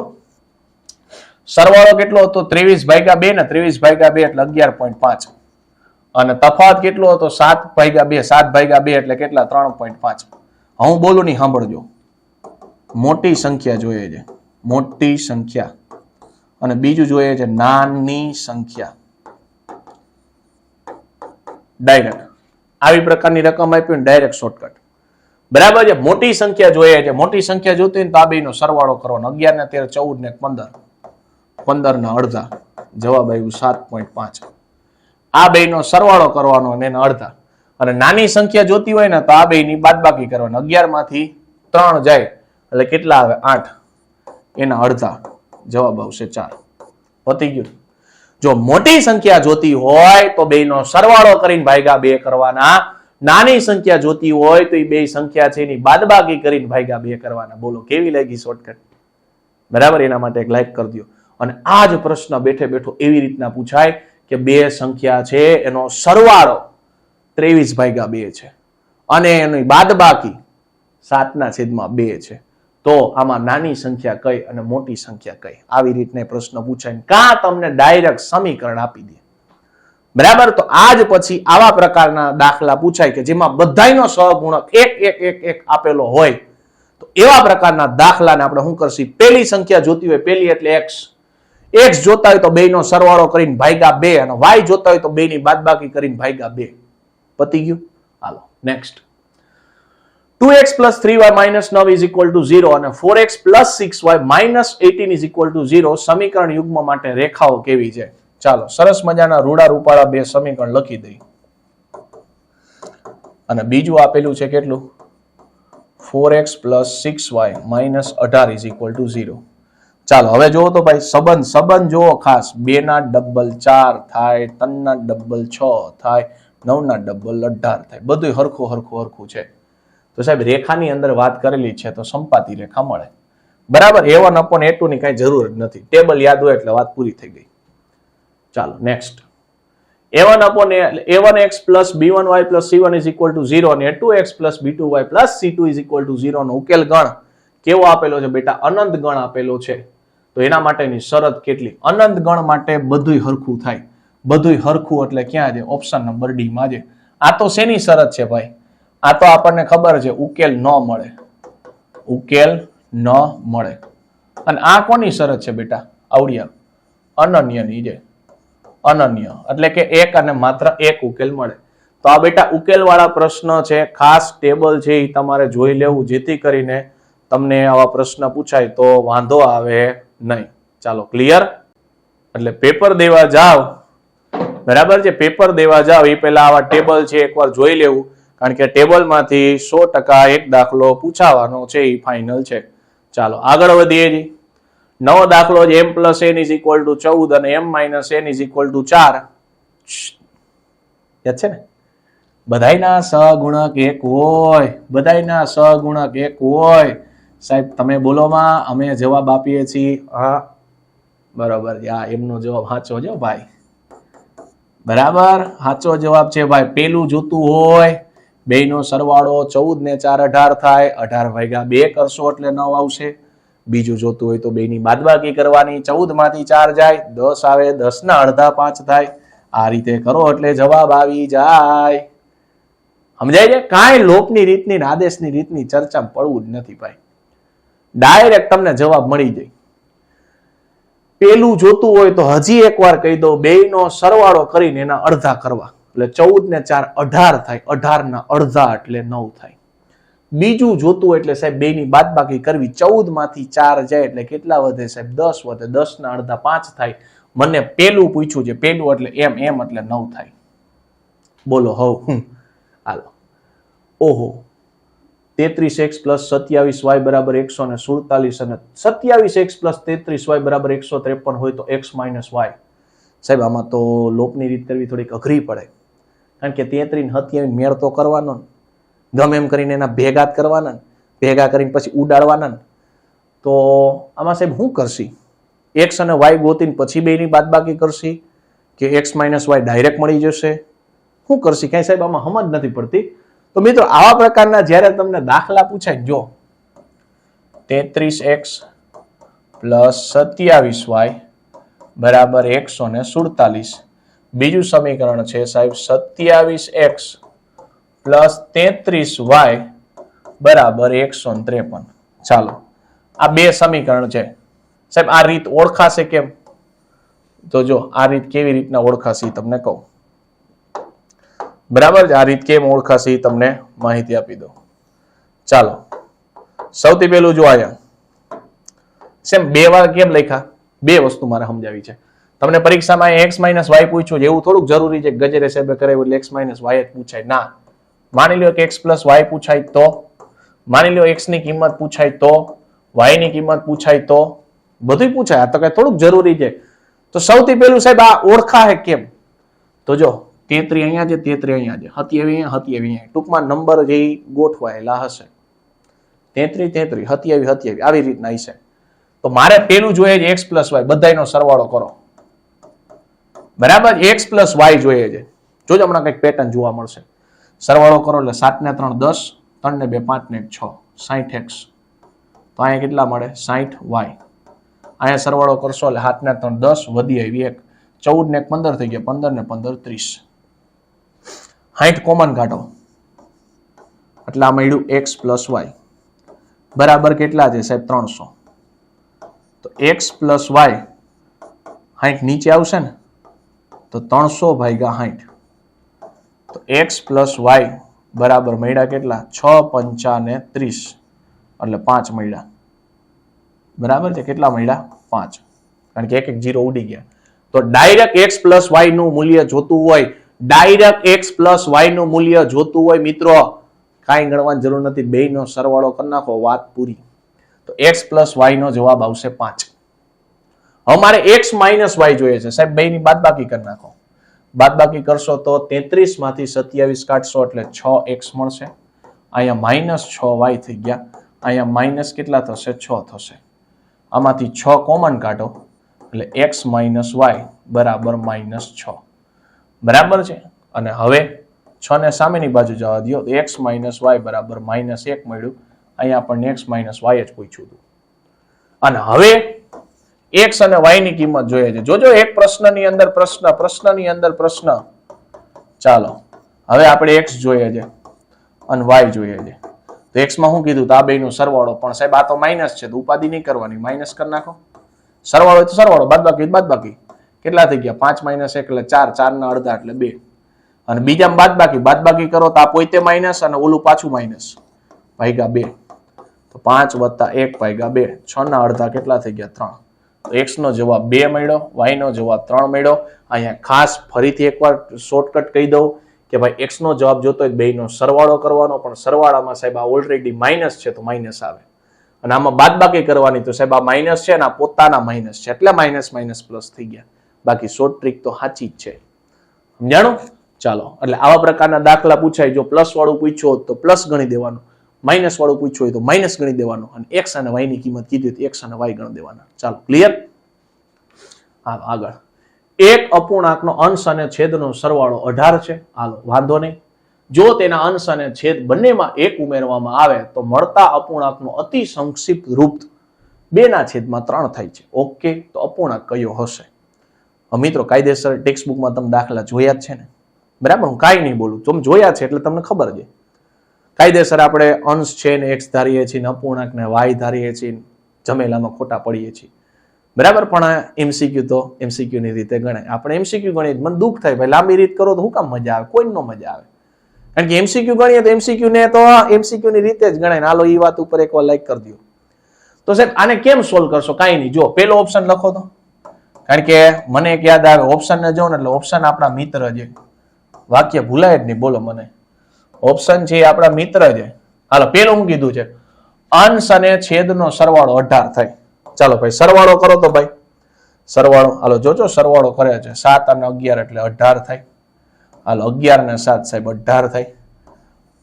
સરવાળો કેટલો હતો? 23/2 ને 23/2 એટલે 11.5. અને તફાવત કેટલો હતો? 7/2. 7/2 એટલે કેટલા? 3.5. હું બોલું નહીં, સાંભળજો. મોટી સંખ્યા જોઈએ છે, મોટી સંખ્યા. અને બીજું જોઈએ છે નાની સંખ્યા. ડાયરેક્ટ આવી પ્રકારની રકમ આપી ડાયરેક્ટ શોર્ટકટ. બરાબર છે. મોટી સંખ્યા જોઈએ છે. મોટી સંખ્યા જોતી હોય તો આ બેનો સરવાળો કરવાનો. 11 ને 13 14 ને 15 15 ના અડધા જવાબ આવ્યું 7.5. આ બેનો સરવાળો કરવાનો અને એના અડધા. અને નાની સંખ્યા જોતી હોય ને તો આ બેની બાદબાકી કરવાની. 11 માંથી 3 જાય એટલે કેટલા આવે 8. એના અડધા જવાબ આવશે 4. પતી ગયું. જો મોટી સંખ્યા જોતી હોય તો બેનો સરવાળો કરીને ભાગ્યા 2 કરવાના. નાની સંખ્યા જોતી હોય તો એ બે સંખ્યા છે એની બાદબાકી કરીને ભાગ્યા 2 કરવાના. બોલો કેવી લાગી શોર્ટકટ? બરાબર. એના માટે એક લાઈક કરી દો. અને આ જ પ્રશ્ન બેઠે બેઠો એવી રીતના પૂછાય કે બે સંખ્યા છે એનો સરવાળો 23/2 છે અને એની બાદબાકી 7/2 છે. તો આમાં નાની સંખ્યા કઈ અને મોટી સંખ્યા કઈ? આવી રીતના પ્રશ્ન પૂછાય. કાં તમને ડાયરેક્ટ સમીકરણ આપી દે. બરાબર. તો આજ પછી આવા પ્રકારના દાખલા પૂછાય કે જેમાં બધાયનો સહગુણક એક આપેલો હોય તો એવા પ્રકારના દાખલાને આપણે શું કરશું? પહેલી સંખ્યા જોતી હોય, પહેલી એટલે x જોતા હોય તો બેનો સરવાળો કરીને ભાગ્યા 2 અને y જોતા હોય તો બેની બાદબાકી કરીને ભાગ્યા 2. પતી ગયું. હાલો નેક્સ્ટ. 2x + 3y - 9 = 0 અને 4x + 6y - 18 = 0 સમીકરણ યુગ્મ માટે રેખાઓ કેવી છે? ચાલો સરસ મજાના રૂડા રૂપાળા બે સમીકરણ લખી દઈએ. અને બીજું આપેલું છે કેટલું? 4x + 6y - 18 = 0. ચાલો હવે જોવો તો ભાઈ સંબંધ જોવો ખાસ. 2 ના ડબલ 4 થાય, 3 ના ડબલ 6 થાય, 9 ના ડબલ 18 થાય. બધું હરખું છે. તો સાહેબ રેખાની અંદર વાત કરેલી છે તો સંપાતી રેખા મળે. બરાબર. A1/A2 ની કઈ જરૂર જ નથી. ટેબલ યાદ હોય એટલે વાત પૂરી થઈ ગઈ. ચાલો નેક્સ્ટ. A1x + B1y + C1 = 0 અને A2x + B2y + C2 = 0 નો ઉકેલ ગણ કેવો આપેલો છે બેટા? અનંત ગણ આપેલો છે. તો એના માટેની શરત કેટલી? અનંત ગણ માટે બધુંય હરખું થાય. બધુંય હરખું એટલે ક્યાં છે? ઓપ્શન નંબર ડી માં છે. આ તો શેની શરત છે ભાઈ? આ તો આપણને ખબર છે ઉકેલ ન મળે. ઉકેલ ન મળે. અને આ કોની શરત છે બેટા? આવડિયા અનન્યની છે. અનન્ય એટલે કે એક અને માત્ર એક ઉકેલ મળે. તો આ બેટા ઉકેલ વાળા પ્રશ્ન છે. ખાસ ટેબલ છે એ તમારે જોઈ લેવું જેથી કરીને તમને આવા પ્રશ્ન પૂછાય તો વાંધો આવે નહીં. ચાલો ક્લિયર. એટલે પેપર દેવા જાવ, બરાબર છે, પેપર દેવા જાવ એ પહેલા આવા ટેબલ છે એકવાર જોઈ લેવું. કારણ કે ટેબલમાંથી 100% એક દાખલો પૂછાવાનો છે એ ફાઇનલ છે. ચાલો આગળ વધીએ. નવો દાખલો છે m + n = 14 અને m - n = 4. યાદ છે ને? બધાયના સહગુણક 1 હોય. બધાયના સહગુણક 1 હોય. સાહેબ તમે બોલોમાં, અમે જવાબ આપીએ છીએ. હા બરાબર. એમનો જવાબ સાચો છે ભાઈ. બરાબર સાચો જવાબ છે ભાઈ. પેલું જોતું હોય બેનો સરવાળો 14 ને 4 18 થાય. 18/2 કરશો એટલે 9 આવશે. બીજું જોતું હોય તો બેની બાદબાકી કરવાની. 14 માંથી 4 જાય 10 આવે. 10 ના અડધા 5 થાય. આ રીતે કરો એટલે જવાબ આવી જાય. સમજાય છે? કાંઈ લોકની રીતની આદેશની રીતની ચર્ચામાં પડવું જ નથી ભાઈ. ડાયરેક્ટ તમને જવાબ મળી જાય. પેલું જોતું હોય તો હજી એકવાર કહી દો, બેયનો સરવાળો કરીને એના અડધા કરવા એટલે 14 ને 4 18 થાય. 18 ના અડધા એટલે 9 થાય. બીજું જોતું એટલે સાહેબ બેની બાદબાકી કરવી. 14 માંથી 4 જાય એટલે કેટલા વધે સાહેબ? 10 વધે. 10 ના અડધા 5 થાય. મને પેલું પૂછ્યું છે. પેલું એટલે m એટલે 9 થાય. બોલો હવે હાલો. ઓહો 33x + 27y = 147 અને 27x + 33y = 153 હોય તો x - y. સાહેબ આમાં તો લોપની રીત કરવી થોડીક અઘરી પડે. કારણ કે 33 ને 27 મેળ તો કરવાનો ને, ગમે એમ કરીને એના ભેગા જ કરવાના ને, ભેગા કરીને પછી ઉડાડવાના ને. તો આમાં સાહેબ શું કરશી? x અને y ગોતીને પછી બેની બાદબાકી કરશી કે x - y ડાયરેક્ટ મળી જશે? શું કરશી? કઈ સાહેબ આમાં સમજ નથી પડતી. તો મિત્રો આવા પ્રકારના જ્યારે તમને દાખલા પૂછાય, જો 33x + 27y = 147. બીજું સમીકરણ છે સાહેબ 27x + 33y = 153. ચાલો આ બે સમીકરણ છે સાહેબ. આ રીત ઓળખાશે કેમ? તો જો આ રીત કેવી રીતના ઓળખાશે ઈ તમને કહું. બરાબર છે? આ રીત કેમ ઓળખાશે ઈ તમને માહિતી આપી દો. ચાલો સૌથી પહેલું જો આયા સેમ 2 વાર કેમ લખ્યા? 2 વસ્તુ મારે સમજાવી છે તમને. પરીક્ષામાં x - y પૂછ્યું છે, એવું થોડુંક જરૂરી છે ગજેરે સાહેબે કરાવ્યું એટલે x - y જ પૂછાય ના. માની લ્યો કે x + y પૂછાય તો, માની લ્યો x ની કિંમત પૂછાય તો, y ની કિંમત પૂછાય તો, બધું પૂછાય. આ તો કઈ થોડુંક જરૂરી છે. તો સૌથી પહેલું સાહેબ આ ઓળખા હે કેમ? તો જો 33 અહીંયા છે, 33 અહીંયા છે, 27 અહીંયા, 27 અહીંયા. ટૂંકમાં નંબર જે ગોઠવાયેલા હશે 33 33 27 27 આવી રીતના હશે. તો મારે પેલું જોઈએ છે x + y, બધાયનો સરવાળો કરો. બરાબર? x + y જોઈએ છે. જોજો હમણાં કંઈક પેટર્ન જોવા મળશે. સરવાળો કરો એટલે 7 ને 3 10, 3 ને 2 5 ને 1 6, 60x. તો અહીંયા કેટલા મળે? 60y. અહીંયા સરવાળો કરશો એટલે 7 ને 3 10, વધી આવી 1, 14 ને 1 15 થઈ ગયા, 15 ને 15 30. 60 કોમન કાઢો એટલે આ મળ્યું x + y બરાબર કેટલા છે સાહેબ? 300. તો x + y 60 નીચે આવશે ને તો 300 ભાગ્યા 60. તો x + y બરાબર મળ્યા કેટલા? 6 5 ને 30 એટલે 5 મળ્યા. બરાબર છે? કેટલા મળ્યા? 5. કારણ કે એક 0 ઉડી ગયા. તો ડાયરેક્ટ x + y નું મૂલ્ય જોતું હોય, ડાયરેક્ટ x + y નું મૂલ્ય જોતું હોય મિત્રો, કાંઈ ગણવાની જરૂર નથી, બેયનો સરવાળો કરી નાખો, વાત પૂરી. તો x + y નો જવાબ આવશે 5. હવે મારે x - y જોઈએ છે સાહેબ, બેયની બાદબાકી કરી નાખો. બાદબાકી કરશો તો 33 માંથી 27 કાઢશો એટલે 6x મળશે. અહીંયા -6y થઈ ગયા. અહીંયા માઇનસ કેટલા થશે? 6 થશે. આમાંથી 6 કોમન કાઢો એટલે x - y બરાબર -6. બરાબર છે? અને હવે 6 ને સામેની બાજુ જવા દો તો x - y બરાબર -1 મળ્યું. અહીંયા આપણને x - y જ પૂછ્યું હતું. અને હવે x અને y ની કિંમત જોઈએ છે. જોજો એક પ્રશ્નની અંદર પ્રશ્ન, પ્રશ્નની અંદર પ્રશ્ન. ચાલો હવે આપણે x જોઈએ છે અને y જોઈએ છે. તો x માં શું કીધું? તો આ બેયનો સરવાળો. પણ સાહેબ આ તો માઇનસ છે તો ઉપાધિ નહીં કરવાની, માઇનસ કરી નાખો. સરવાળો તો સરવાળો, બાદબાકી બાદબાકી. કેટલા થઈ ગયા? 5 - 1 એટલે 4, 4 ના અડધા એટલે 2. અને બીજામાં બાદબાકી, બાદબાકી કરો તો આ પોતે માઇનસ અને ઓલું પાછું માઇનસ, ભાગ્યા 2. તો 5 + 1 ભાગ્યા 2, 6 ના અડધા કેટલા થઈ ગયા? 3. તો x નો જવાબ 2 મળ્યો, y નો જવાબ 3 મળ્યો. અહીંયા ખાસ ફરીથી એકવાર શોર્ટકટ કહી દઉં કે ભાઈ x નો જવાબ જોતો હોય બેયનો સરવાળો કરવાનો, પણ સરવાળામાં સાહેબ આ ઓલરેડી માઇનસ છે તો માઇનસ આવે. અને આમાં બાદબાકી કરવાની તો સાહેબ આ માઇનસ છે ને આ પોતાના માઇનસ છે એટલે માઇનસ માઇનસ પ્લસ થઈ ગયા. બાકી શોર્ટ ટ્રીક તો સાચી જ છે. સમજાણું? ચાલો, એટલે આવા પ્રકારના દાખલા પૂછાય. જો પ્લસ વાળું પૂછ્યું હોત તો પ્લસ ગણી દેવાનું, માઇનસ વાળું પૂછ્યું હોય તો માઇનસ ગણી દેવાનું, અને x અને y ની કિંમત કીધી તો x અને y ગણી દેવાના. ચાલો, ક્લિયર? હા, આગળ. એક અપૂર્ણાંકનો અંશ અને છેદનો સરવાળો 18 છે. હાલો, વાંધો નહીં. જો તેના અંશ અને છેદ બંનેમાં 1 ઉમેરવામાં આવે તો મળતા અપૂર્ણાંકનો અતિ સંક્ષિપ્ત રૂપ 2/3 થાય છે. ઓકે, તો અપૂર્ણાંક કયો હશે? મિત્રો કાયદેસર ટેક્સ્ટ બુકમાં તમે દાખલા જોયા જ છે ને? બરાબર, હું કાંઈ નહીં બોલું, તમે જોયા છે એટલે તમને ખબર છે. કાયદેસર આપણે અંશ છે ને x ધારીએ છીએ, અપૂર્ણાંક ને y ધારીએ છીએ, જમેલામાં ખોટા પડીએ છીએ. બરાબર, પણ એમસીક્યુ તો એમસીક્યુ ની રીતે ગણાય. આપણે એમસીક્યુ ગણીએ મને દુઃખ થાય, ભાઈ લાંબી રીત કરો તો શું કામ મજા આવે? કોઈ નો મજા આવે. કારણ કે એમસીક્યુ ગણીએ તો એમસીક્યુ ને તો એમસીક્યુ ની રીતે જ ગણાય. હાલો, એ વાત ઉપર એકવાર લાઈક કરી દો. તો સાહેબ આને કેમ સોલ્વ કરશો? કાંઈ નહીં, જો પેલો ઓપ્શન લખો તો. કારણ કે મને એક યાદ આવે, ઓપ્શન ને જો ને એટલે ઓપ્શન આપણા મિત્ર છે. વાક્ય ભૂલાય જ નહીં, બોલો મને. ઓપ્શન છે આપણા મિત્ર છે. હાલો, પેલું હું કીધું છે? અંશ અને છેદનો સરવાળો 18 થાય. ચાલો ભાઈ સરવાળો કરો તો ભાઈ. સરવાળો હાલો જોજો, સરવાળો કરે છે 7 અને 11 એટલે 18 થાય. હાલો, 11 ને 7 સાહેબ 18 થાય.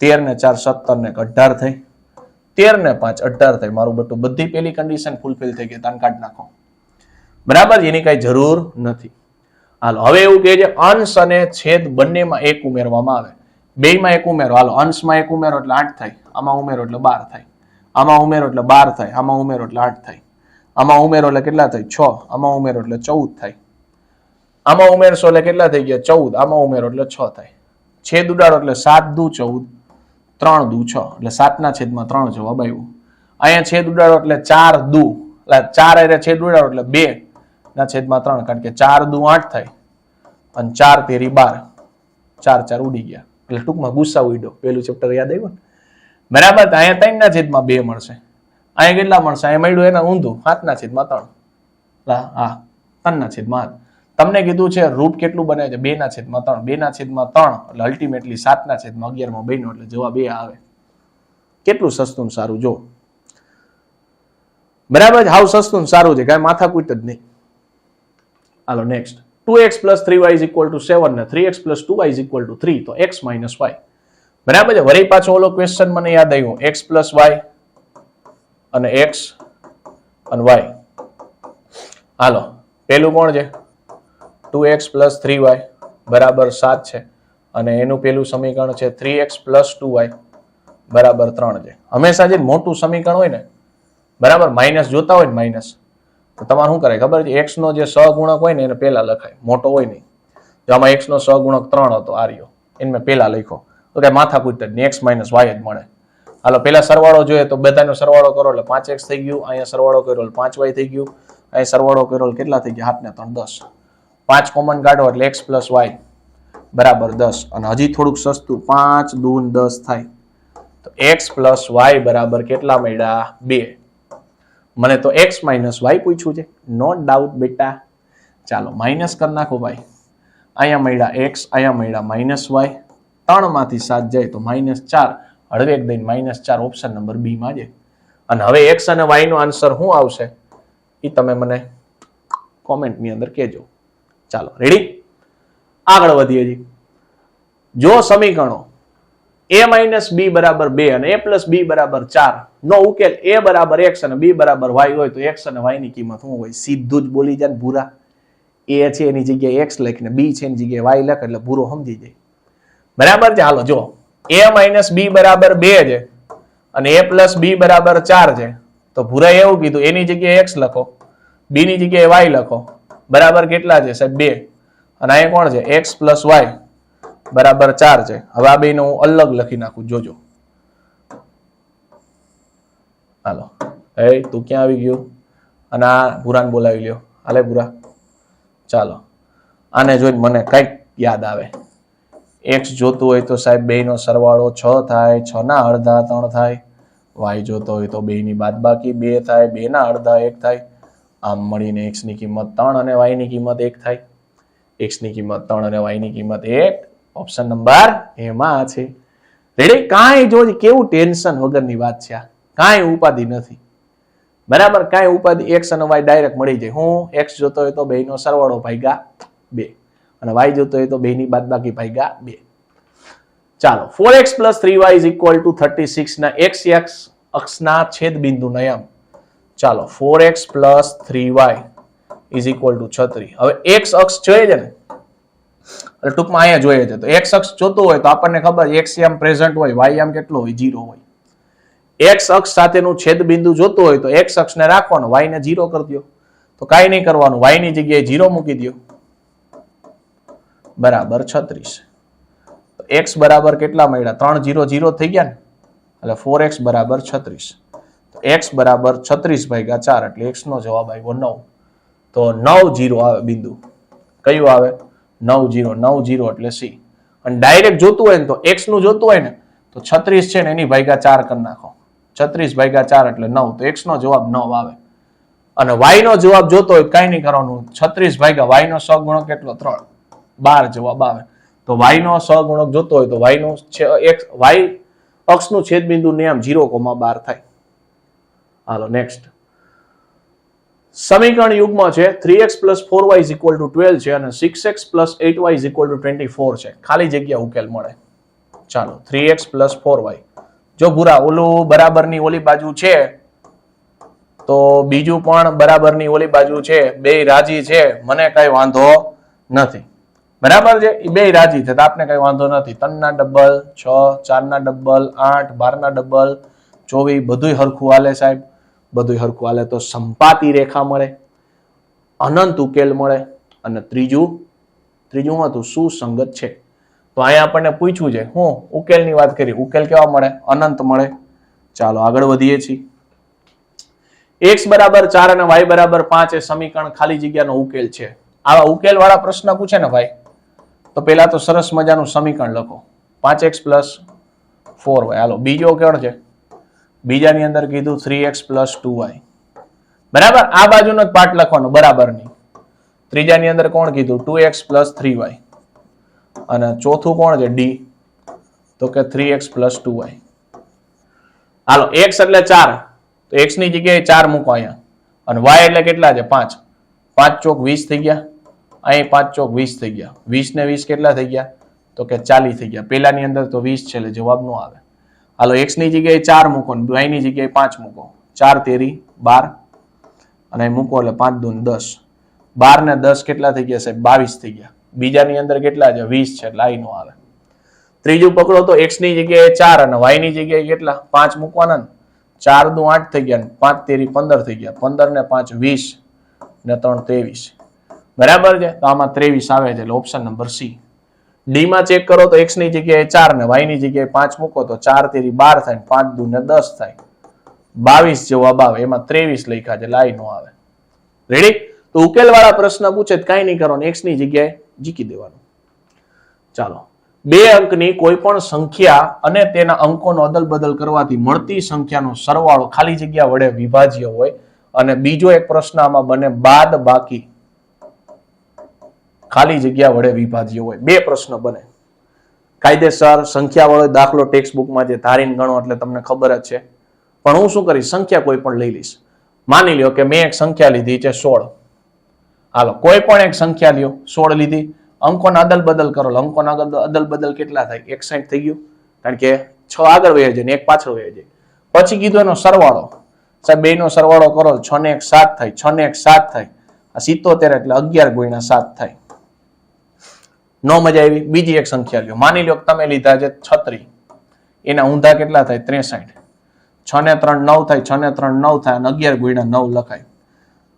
13 ને 4 17 ને 18 થાય. 13 ને 5 18 થાય. મારું બટું બધી પેલી કન્ડિશન ફૂલફિલ થઈ ગઈ, તાન કાઢ નાખો. બરાબર, એની કઈ જરૂર નથી. હાલો, હવે એવું કહે છે અંશ અને છેદ બંનેમાં 1 ઉમેરવામાં આવે. બેયમાં 1 ઉમેરો. હાલો, અંશમાં 1 ઉમેરો એટલે 8 થાય. આમાં ઉમેરો એટલે 12 થાય. આમાં ઉમેરો એટલે 12 થાય. આમાં ઉમેરો એટલે 8 થાય. આમાં ઉમેરો એટલે કેટલા થાય? 6. આમાં ઉમેરો એટલે 14 થાય. આમાં ઉમેરશો એટલે કેટલા થઈ ગયા? 14. આમાં ઉમેરો એટલે 6 થાય. છેદ ઉડાડો એટલે 7 દુ 14, 3 દુ 6 એટલે 7 ના છેદમાં 3 જવાબ આવ્યો. અહીંયા છેદ ઉડાડો એટલે 4 દુ એટલે 4 એટલે છેદ ઉડાડો એટલે 2, ના છેદમાં 3 કારણ કે 4 દુ 8 થાય અને 4 તેરી 12 4 4 ઉડી ગયા એટલે ટૂંકમાં ગુસ્સા ઉડ્યો પેલું ચેપ્ટર યાદ આવ્યું ને બરાબર તો અહીંયા 3 ના છેદમાં 2 મળશે અહીંયા કેટલા મળશે અહીંયા મળ્યું એના ઊંધું 7 ના છેદમાં 3 હા 3 ના છેદમાં 8 તમને કીધું છે રૂટ કેટલું બને છે 2 ના છેદમાં 3 2 ના છેદમાં 3 એટલે અલ્ટિમેટલી 7 ના છેદમાં 11 માં બન્યો એટલે જવાબ એ આવે કેટલું સસ્તું સારું જો બરાબર જ હાવ સસ્તું સારું છે કાંઈ માથાકૂટ જ નહીં હાલો next 2x plus 3y is equal to 7 ને 3x plus 2y is equal to 3 તો x minus y બરાબર છે વળી પાછો ઓલો ક્વેશ્ચન મને યાદ આવ્યો x plus y અને x અને y હાલો પેલું કોણ છે 2x plus 3y બરાબર 7 છે અને એનું પેલું સમીકરણ છે 3x plus 2y બરાબર 3 છે હંમેશા જે મોટું સમીકરણ હોય ને બરાબર માઇનસ જોતા હોય ને માઇનસ તો તમારે શું કરે ખબર છે x નો જે સહગુણક હોય ને એને પહેલા લખાય મોટો હોય નહીં જો આમાં x નો સહગુણક 3 હતો આર્યો એને મેં પહેલા લખ્યો તો કે માથાકૂટ જ નહીં x minus y જ મળે હાલો પહેલા સરવાળો જોઈએ તો બધાનો સરવાળો કરો એટલે 5x થઈ ગયું અહીંયા સરવાળો કર્યો એટલે 5y થઈ ગયું અહીં સરવાળો કર્યો એટલે કેટલા થઈ ગયા 7 ને 3 10 5 કોમન કાઢો એટલે x plus y બરાબર 10 અને હજી થોડુંક સસ્તું 5 દૂ 10 થાય તો x plus y બરાબર કેટલા મળ્યા 2 મને તો x minus y પૂછ્યું છે નો ડાઉટ બેટા ચાલો માઇનસ કરી નાખો ભાઈ અહીંયા મળ્યા x અહીંયા મળ્યા માઇનસ y 3 માંથી 7 જાય તો -4 હળવેક દઈને -4 ઓપ્શન નંબર બી માં છે અને હવે x અને y નો આન્સર શું આવશે એ તમે મને કોમેન્ટ ની અંદર કહેજો ચાલો રેડી આગળ વધીએ જી જો સમીકરણો a minus b બરાબર 2 અને a plus b બરાબર 4 નો ઉકેલ a બરાબર x અને b બરાબર y હોય તો x અને y ની કિંમત શું હોય સીધું જ બોલી જાય ભૂરા a છે એની જગ્યાએ x લખીને b છે એની જગ્યાએ y લખ એટલે ભૂરો સમજી જાય બરાબર છે હાલો જો a minus b બરાબર 2 છે અને a plus b બરાબર 4 છે તો ભૂરાએ એવું કીધું એની જગ્યાએ x લખો b ની જગ્યાએ y લખો બરાબર કેટલા છે સાહેબ 2 અને અહીંયા કોણ છે x plus y બરાબર 4 છે હવે આ બેને હું અલગ લખી નાખું જોજો હાલો એ તું ક્યાં આવી ગયો અને આ ભૂરાને બોલાવી લ્યો હાલે ભૂરા ચાલો આને જોઈને મને કઈક યાદ આવે x જોતું હોય તો સાહેબ બે નો સરવાળો 6 થાય 6 ના અડધા 3 થાય y જોતો હોય તો બે ની બાદબાકી 2 થાય 2 ના અડધા 1 થાય આમ મળીને x ની કિંમત 3 અને y ની કિંમત 1 થાય x ની કિંમત 3 અને y ની કિંમત 1 ઓપ્શન નંબર એમાં છે રેડી કાંઈ જોજ કેવું ટેન્શન વગરની વાત છે આ કાંઈ ઉપાધિ નથી બરાબર કાંઈ ઉપાધિ x અને y ડાયરેક્ટ મળી જાય હું x જોતો હોય તો બેનો સરવાળો ભાગ્યા 2 અને y જોતો હોય તો બેની બાદબાકી ભાગ્યા 2 ચાલો 4x plus 3y is equal to 36 ના x અક્ષના છેદ બિંદુ નયમ ચાલો 4x plus 3y is equal to 36 હવે x અક્ષ જોઈએ છે ને એટલે ટૂંકમાં અહીંયા જોઈએ છે તો x અક્ષ જોતો હોય તો આપણને ખબર x આમ પ્રેઝન્ટ હોય y આમ કેટલો હોય 0 હોય x અક્ષ સાથેનું છેદ બિંદુ જોતો હોય તો x અક્ષને રાખવાનો y ને 0 કરી દો તો કાંઈ નહીં કરવાનું y ની જગ્યાએ 0 મૂકી દો બરાબર 36 તો x બરાબર કેટલા મળ્યા 3 0 0 થઈ ગયા ને એટલે 4x બરાબર 36 તો x બરાબર 36 ભાગ્યા 4 એટલે x નો જવાબ આવ્યો 9 તો 9 0 આવે બિંદુ કયું આવે 9 0 એટલે C અને ડાયરેક્ટ જોતું હોય ને તો x નું જોતું હોય ને તો 36 છે ને એની ભાગ્યા 4 કરી નાખો 36 ભાગ્યા 4 એટલે 9 તો x નો જવાબ 9 આવે અને y નો જવાબ જોતો હોય કઈ નહીં કરવાનું 36 ભાગ્યા y નો સહગુણક કેટલો 3 12 જવાબ આવે તો y નો સહગુણક જોતો હોય તો y નો y અક્ષનું છેદબિંદુ નિયમ 0,12 થાય હાલો નેક્સ્ટ સમીકરણ યુગ્મ છે 3x plus 4y is equal to 12 છે અને 6x plus 8y is equal to 24 છે ખાલી જગ્યા ઉકેલ મળે ચાલો 3x plus 4y જો ભૂરા ઓલું બરાબરની ઓલી બાજુ છે તો બીજું પણ બરાબરની ઓલી બાજુ છે બે રાજી છે મને કઈ વાંધો નથી બરાબર છે એ બે રાજી છે તો આપને કઈ વાંધો નથી 3 ના ડબલ 6 4 ના ડબલ 8 12 ના ડબલ 24 બધુંય હરખું હાલે સાહેબ બધું હરખું હાલે તો સંપાતી રેખા મળે અનંત ઉકેલ મળે અને ત્રીજું હતું સુસંગત છે તો અહીંયા આપણને પૂછ્યું છે હું ઉકેલની વાત કરી ઉકેલ કેવા મળે અનંત મળે ચાલો આગળ વધીએ છીએ x બરાબર 4 અને y બરાબર 5 એ સમીકરણ ખાલી જગ્યાનો ઉકેલ છે. આવા ઉકેલ વાળા પ્રશ્ન પૂછે ને ભાઈ તો પેલા તો સરસ મજાનું સમીકરણ લખો 5x + 4y. હાલો બીજો કેવો છે? બીજાની અંદર કીધું 3x + 2y. બરાબર, આ બાજુનો જ પાર્ટ લખવાનો બરાબર નહીં. ત્રીજાની અંદર કોણ કીધું? 2x + 3y. અને ચોથું કોણ છે? d, તો કે 3x + 2y. હાલો x એટલે 4, તો x ની જગ્યાએ 4 મૂકો અહીંયા, અને y એટલે કેટલા છે? 5. 5 ચોક 20 થઈ ગયા, અહીં 5 ચોક 20 થઈ ગયા. 20 ને 20 કેટલા થઈ ગયા? તો કે 40 થઈ ગયા. પેલાની અંદર તો 20 છે એટલે જવાબ નો આવે. હાલો x ની જગ્યાએ 4 મૂકો, y ની જગ્યાએ 5 મૂકો. 4 તેરી 12, અને મૂકો એટલે 5 દૂ 10. 12 ને 10 કેટલા થઈ ગયા સાહેબ? 22 થઈ ગયા. બીજાની અંદર કેટલા છે? 20 છે એટલે આઈ નો આવે. ત્રીજું પકડો તો x ની જગ્યાએ 4 અને y ની જગ્યાએ કેટલા? 5 મૂકવાના. 4 દુ 8 થઈ ગયા, 5 તેરી 15 થઈ ગયા. 15 ને 5 20 ને 3 23. બરાબર છે, તો આમાં 23 આવે છે એટલે ઓપ્શન નંબર સી. ડી માં ચેક કરો તો x ની જગ્યાએ 4 ને y ની જગ્યાએ 5 મૂકો તો 4 તેરી 12 થાય, 5 દુ ને 10 થાય, 22 જવાબ આવે. એમાં 23 લખ્યા છે એટલે આઈ નો આવે. રેડી? તો ઉકેલ વાળા પ્રશ્ન પૂછે તો કઈ નહીં કરવાનું, x ની જગ્યાએ જીકી દેવાનું. ચાલો, 2 અંકની કોઈ પણ સંખ્યા અને તેના અંકોનો અદલ બદલ કરવાથી મળતી સંખ્યાનો સરવાળો ખાલી જગ્યા વડે વિભાજ્ય હોય. અને બીજો એક પ્રશ્ન આમાં બને બાદ બાકી ખાલી જગ્યા વડે વિભાજ્ય હોય. 2 પ્રશ્ન બને. કાયદેસર સંખ્યા વાળો દાખલો ટેક્સ્ટ બુકમાં જે ધારીને ગણો એટલે તમને ખબર જ છે. પણ હું શું કરીશ? સંખ્યા કોઈ પણ લઈ લઈશ. માની લ્યો કે મેં એક સંખ્યા લીધી છે 16. હાલો કોઈ પણ એક સંખ્યા લ્યો, 16 લીધી, અંકોના અદલ બદલ કરો. અંકોના અદલ બદલ કેટલા થાય? 61 થઈ ગયું, કારણ કે 6 આગળ વહી જાય ને 1 પાછળ વહી જાય. પછી કીધું એનો સરવાળો. સાહેબ 2 નો સરવાળો કરો, 6 ને 1 7 થાય, 6 ને 1 7 થાય, આ 77 એટલે 11 ગુણ્યા 7 થાય. નો મજા આવી? બીજી એક સંખ્યા લ્યો, માની લ્યો કે તમે લીધા છે 36, એના ઊંધા કેટલા થાય? 63. 6 ને 3 9 થાય, 6 ને 3 9 થાય, અને 11 ગુણ્યા 9 લખાય.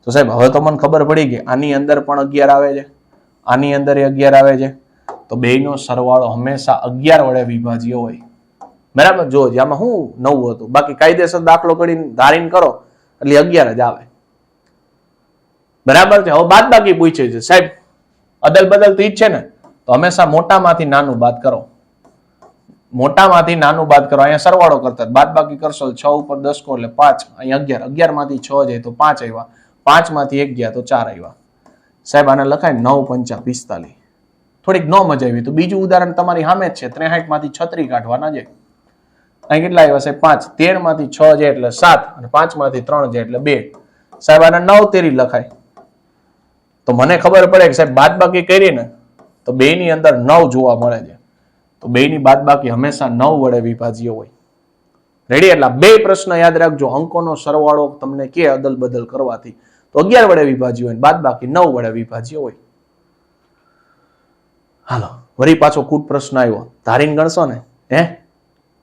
તો સાહેબ હવે તો મને ખબર પડી ગઈ, આની અંદર પણ 11 આવે છે, આની અંદર 11 આવે છે, તો 2 નો સરવાળો હંમેશા 11 વડે વિભાજ્ય હોય. બરાબર? જો આમાં હું 9 હતું, બાકી કાયદેસર દાખલો કરીને ધારીને કરો એટલે 11 જ આવે. બરાબર છે? હવે બાદ બાકી પૂછે છે સાહેબ, અદલ બદલ તો ઈ જ છે ને, તો હંમેશા મોટામાંથી નાનું બાદ કરો. મોટામાંથી નાનું બાદ કરો. અહીંયા સરવાળો કરતા બાદ બાકી કરશો, 6 ઉપર 10 કો એટલે 5, અહીંયા 11, 11 માંથી 6 જાય તો 5 આવ્યા, 5 માંથી 1 ગયા તો 4 આવ્યા. સાહેબ આને લખાય 9 5 45. થોડીક ન મજા આવી તો બીજું ઉદાહરણ તમારી સામે જ છે. 63 માંથી 36 કાઢવાના છે. અહીં કેટલા આવ્યા સાહેબ? 5. 13 માંથી 6 જાય એટલે 7, અને 5 માંથી 3 જાય એટલે 2. સાહેબ આને 9 તેરી લખાય. તો મને ખબર પડે કે સાહેબ બાદ બાકી કરી ને તો 2 ની અંદર 9 જોવા મળે છે. તો 2 ની બાદ બાકી હંમેશા 9 વડે વિભાજ્ય હોય. રેડી? એટલે 2 પ્રશ્ન યાદ રાખજો. અંકોનો સરવાળો તમને કે અદલ બદલ કરવાથી તો 11 વડે વિભાજ્ય હોય, બાદ બાકી 9 વડે વિભાજ્ય હોય. હાલો વળી પાછો કૂટ પ્રશ્ન આવ્યો, ધારીને ગણશો ને હે,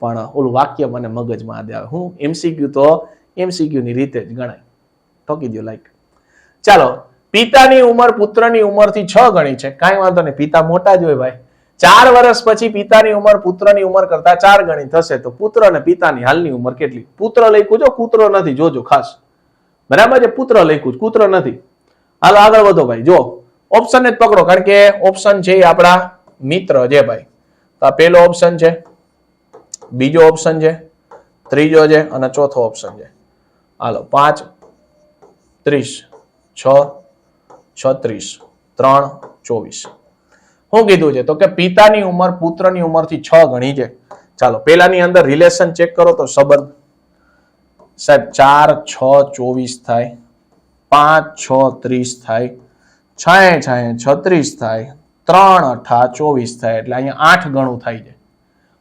પણ ઓલું વાક્ય મને મગજમાં આદે આવે. હું એમસીક્યુ તો એમસીક્યુ ની રીતે જ ગણાય. ઠોકી દો લાઈક. ચાલો, પિતાની ઉંમર પુત્રની ઉંમરથી 6 ગણી છે. કાંઈ વાંધો નહીં, પિતા મોટા જ હોય ભાઈ. 4 વર્ષ પછી પિતાની ઉંમર પુત્રની ઉંમર કરતા 4 ગણી થશે. તો પુત્ર અને પિતાની હાલની ઉંમર કેટલી? પુત્ર લખ્યું જો, કૂતરો નથી, જોજો ખાસ. બરાબર છે? પુત્ર લખ્યું, કૂતરો નથી. હાલો આગળ વધો ભાઈ. જો ઓપ્શન જ પકડો, કારણ કે ઓપ્શન છે એ આપણા મિત્ર છે ભાઈ. તો આ પહેલો ઓપ્શન છે, બીજો ઓપ્શન છે, ત્રીજો છે, અને ચોથો ઓપ્શન છે. હાલો 5 30 6 36 3 24. શું કીધું છે? તો કે પિતાની ઉંમર પુત્રની ઉંમરથી 6 ગણી છે. ચાલો પેલાની અંદર રિલેશન ચેક કરો તો સંબંધ. સાહેબ 4 6 24 થાય, 5 6 30 થાય, 6 6 36 થાય, 3 8 24 થાય, એટલે અહીંયા 8 ગણું થાય છે.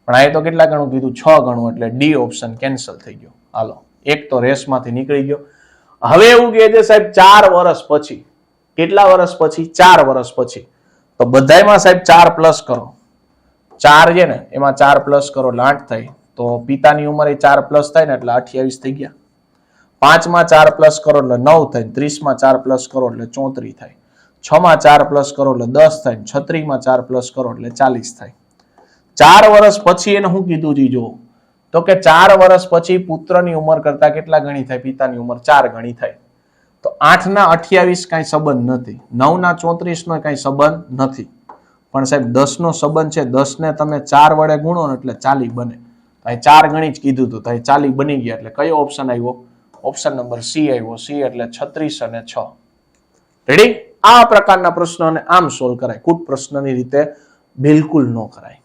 પણ આ તો કેટલા ગણું કીધું? 6 ગણું, એટલે ડી ઓપ્શન કેન્સલ થઈ ગયો. હાલો એક તો રેસમાંથી નીકળી ગયો. હવે એવું કહે છે સાહેબ 4 વર્ષ પછી. કેટલા વર્ષ પછી? 4 વર્ષ પછી. તો બધાયમાં સાહેબ 4 પ્લસ કરો. 4 છે ને એમાં 4 પ્લસ કરો એટલે 8 થાય. તો પિતાની ઉંમર એ 4 પ્લસ થાય ને એટલે 28 થઈ ગયા. 5 માં 4 પ્લસ કરો એટલે 9 થાય. 30 માં 4 પ્લસ કરો એટલે 34 થાય. 6 માં 4 પ્લસ કરો એટલે 10 થાય. 36 માં 4 પ્લસ કરો એટલે 40 થાય. 4 વર્ષ પછી એને શું કીધું છે જો? તો કે 4 વર્ષ પછી પુત્રની ઉંમર કરતા કેટલા ગણી થાય? પિતાની ઉંમર 4 ગણી થાય. તો 8 ના 28 કઈ સંબંધ નથી, 9 ના 34 નો કઈ સંબંધ નથી, પણ સાહેબ 10 નો સંબંધ છે. 10 ને તમે 4 વડે ગુણો ને એટલે 40 બને. અહીં 4 ગણી જ કીધું હતું, તો અહીં 40 બની ગયા. એટલે કયો ઓપ્શન આવ્યો? ઓપ્શન નંબર સી આવ્યો. સી એટલે 36 અને 6. રેડી? આ પ્રકારના પ્રશ્નોને આમ સોલ્વ કરાય, કૂટ પ્રશ્નની રીતે બિલકુલ ન કરાય.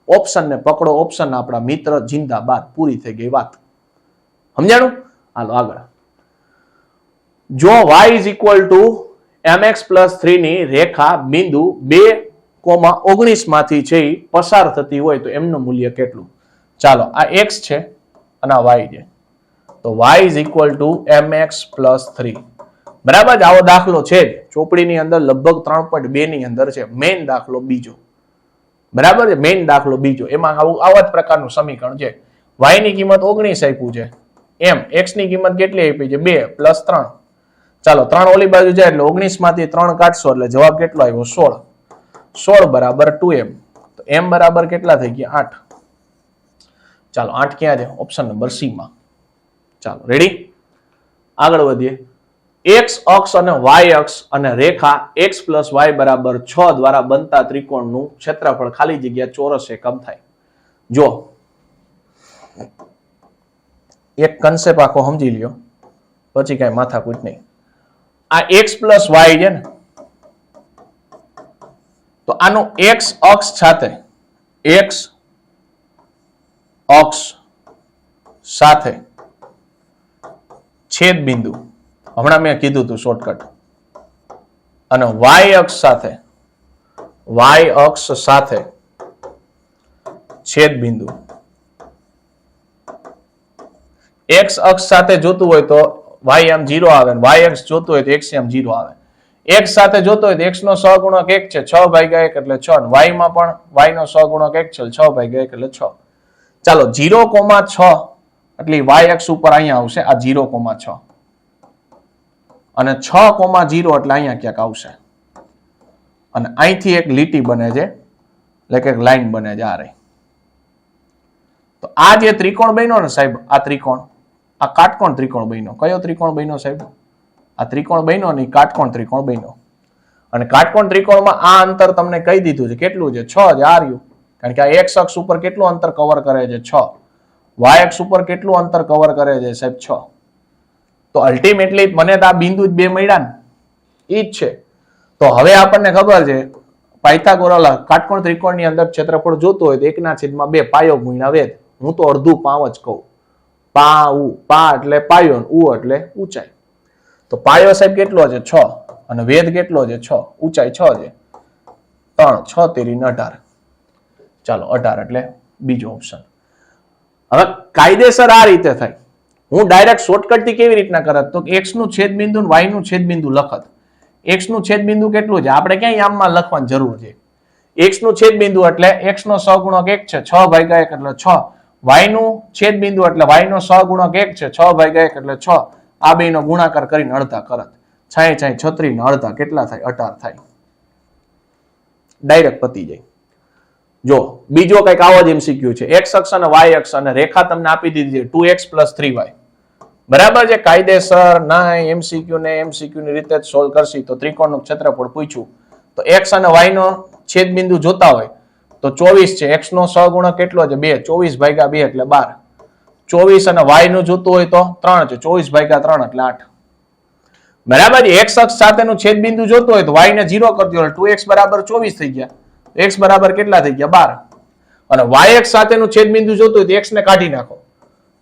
ઓપ્શન ને પકડો, ઓપ્શન આપણા મિત્ર જિંદાબાદ. પૂરી થઈ ગઈ વાત. સમજાણું? હાલો આગળ. જો y is equal to mx plus 3 ની રેખા બિંદુ 2,19 માંથી છે પસાર થતી હોય તો એમનું મૂલ્ય કેટલું? ચાલો, આ x છે અને આ y છે. તો y is equal to mx plus 3. બરાબર? આવો દાખલો છે જ ચોપડીની અંદર, લગભગ 3.2 ની અંદર છે. મેઇન દાખલો બીજો. બરાબર છે? મેઇન દાખલો બીજો. એમાં આવા જ પ્રકારનું સમીકરણ છે. y ની કિંમત 19 આપ્યું છે, એમ x ની કિંમત કેટલી આપી છે? 2 plus 3. ચાલો, 3 ઓલી બાજુ જાય એટલે 19 માંથી 3 કાઢશો એટલે જવાબ કેટલો આવ્યો? 16. 16 બરાબર 2m. તો m બરાબર કેટલા થઈ ગયા? 8. ચાલો, 8 ક્યાં છે? ઓપ્શન નંબર સી માં. ચાલો, રેડી? આગળ વધીએ. x અક્ષ અને y અક્ષ અને રેખા x plus y બરાબર 6 દ્વારા બનતા ત્રિકોણનું ક્ષેત્રફળ ખાલી જગ્યા ચોરસ એકમ થાય. જો એક કન્સેપ્ટ આખો સમજી લ્યો, પછી કઈ માથાકૂટ નહીં. આ x plus y છે ને, તો આનું x અક્ષ સાથે, x અક્ષ સાથે છેદ બિંદુ, હમણાં મેં કીધું હતું શોર્ટકટ, અને y અક્ષ સાથે, y અક્ષ સાથે છેદ બિંદુ. x અક્ષ સાથે જોતું હોય તો y આમ 0 આવે, y અક્ષ જોતું હોય તો x આમ 0 આવે. x સાથે જોતો હોય તો x નો સહગુણક 1 છે, 6/1 એટલે 6. y માં પણ y નો સહગુણક 1 છે, 6/1 એટલે 6. ચાલો, 0,6 એટલે y અક્ષ ઉપર અહીંયા આવશે, આ 0,6, અને 6,0 એટલે અહીંયા ક્યાંક આવશે, અને અહીંથી એક લીટી બને છે, એટલે કે એક લાઈન બને છે આ રહી. તો આ જે ત્રિકોણ બન્યો ને સાહેબ, આ ત્રિકોણ, આ કાટકોણ ત્રિકોણ બન્યો. કયો ત્રિકોણ બન્યો સાહેબ? આ ત્રિકોણ બન્યો ને કાટકોણ ત્રિકોણ બન્યો. અને કાટકોણ ત્રિકોણમાં આ અંતર તમને કહી દીધું છે કેટલું છે? 6 જ. આ રહ્યું. કારણ કે આ x અક્ષ ઉપર કેટલું અંતર કવર કરે છે? 6. y અક્ષ ઉપર કેટલું અંતર કવર કરે છે સાહેબ? 6. તો અલ્ટિમેટલી મને તો આ બિંદુ જ બે મળ્યા ને, એ જ છે. તો હવે આપણને ખબર છે પાયથાગોરસ કાટકોણ ત્રિકોણની અંદર ક્ષેત્રફળ જોતું હોય તો 1/2 પાયો ગુણ્યા વેધ. હું તો અડધું પાવ જ કહું. પા એટલે પાયો, ઉ એટલે ઊંચાઈ. તો પાયો સાહેબ કેટલો છે? 6, અને વેધ કેટલો છે? 6. ઊંચાઈ 6 છે. 3, 6 તેરી 18. ચાલો, 18 એટલે બીજો ઓપ્શન. હવે કાયદેસર આ રીતે થાય. હું ડાયરેક્ટ શોર્ટકટ થી કેવી રીતના કરત? તો x નું છેદ બિંદુ ને y નું છેદ બિંદુ લખત. x નું છેદ બિંદુ કેટલું છે? આપણે ક્યાંય આમમાં લખવાની જરૂર છે. x નું છેદ બિંદુ એટલે x નો સહગુણક 1 છે, 6/1 એટલે 6. y નું છેદ બિંદુ એટલે y નો સહગુણક 1 છે, 6/1 એટલે 6. આ બેનો ગુણાકાર કરીને અડધા કરત. 6 36 ના અડધા કેટલા થાય? 18 થાય. ડાયરેક્ટ પતી જાય. જો બીજો કઈક આવો જ MCQ છે. x અક્ષ અને y અક્ષ અને રેખા તમને આપી દીધી છે 2x plus 3y. બરાબર છે? કાયદેસર ના MCQ ની રીતે જ સોલ્વ કરશી તો ત્રિકોણનું ક્ષેત્રફળ પૂછ્યું તો x અને y નો છેદ બિંદુ જોતા હોય તો 24 છે, x નો સહગુણક કેટલો છે? 2. 24/2 એટલે 12. 24 અને y નું જોતું હોય તો 3 છે, 24/3 એટલે 8. બરાબર છે? x અક્ષ સાથેનું છેદ બિંદુ જોતું હોય તો y ને 0 કરી દો એટલે 2x બરાબર 24 થઈ ગયા. x બરાબર કેટલા થઈ ગયા? 12. અને y અક્ષ સાથેનું છેદ બિંદુ જોતું હોય તો x ને કાઢી નાખો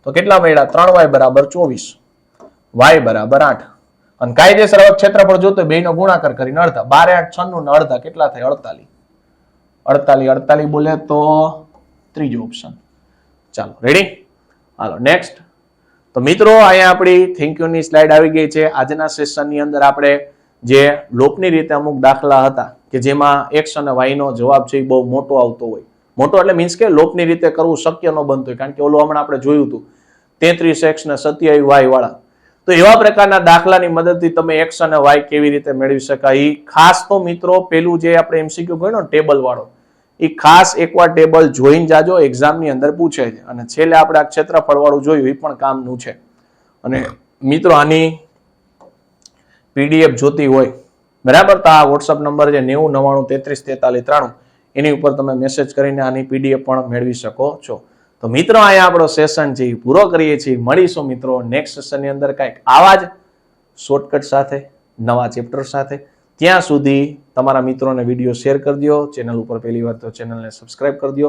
તો કેટલા મળ્યા? 3y બરાબર 24, y બરાબર 8. અને કાયદેસર ક્ષેત્રફળ જોતો બેનો ગુણાકાર કરીને અડધા. 12 8 96 ને અડધા કેટલા થાય? 48. 48 બોલે તો ત્રીજો ઓપ્શન. ચાલો, રેડી? હાલો નેક્સ્ટ. તો મિત્રો, અહીંયા આપણી થેન્ક યુ ની સ્લાઇડ આવી ગઈ છે. આજના સેશનની અંદર આપણે જે લોપની રીતે અમુક દાખલા હતા કે જેમાં x અને y નો જવાબ છે એ બહુ મોટો આવતો હોય. મોટો એટલે મીન્સ કે લોપની રીતે કરવું શક્ય ન બનતું હોય, કારણ કે ઓલું હમણાં આપણે જોયું હતું 33x ને 27y વાળા. તો એવા પ્રકારના દાખલાની મદદથી તમે x અને y કેવી રીતે મેળવી શકાય, ખાસ તો મિત્રો પેલું જે આપણે MCQ ગણ્યો ટેબલ વાળો, એ ખાસ એકવાર ટેબલ જોઈને જાજો, એક્ઝામની અંદર પૂછે છે. અને છેલ્લે આપણે આ ક્ષેત્રફળ જોયું, એ પણ કામનું છે. અને મિત્રો આની પીડીએફ જોતી હોય બરાબર, તો આ વોટ્સઅપ નંબર છે 9099334393, એની ઉપર તમે મેસેજ કરીને આની પીડીએફ પણ મેળવી શકો છો. તો મિત્રો અહીંયા આપણો સેશન છે એ પૂરો કરીએ છીએ. મળીશું મિત્રો નેક્સ્ટ સેશનની અંદર કંઈક આવા જ શોર્ટકટ સાથે, નવા ચેપ્ટર સાથે. ત્યાં સુધી તમારા મિત્રોને વિડીયો શેર કરી દો, ચેનલ ઉપર પહેલી વાર તો ચેનલને સબસ્ક્રાઇબ કરી દો,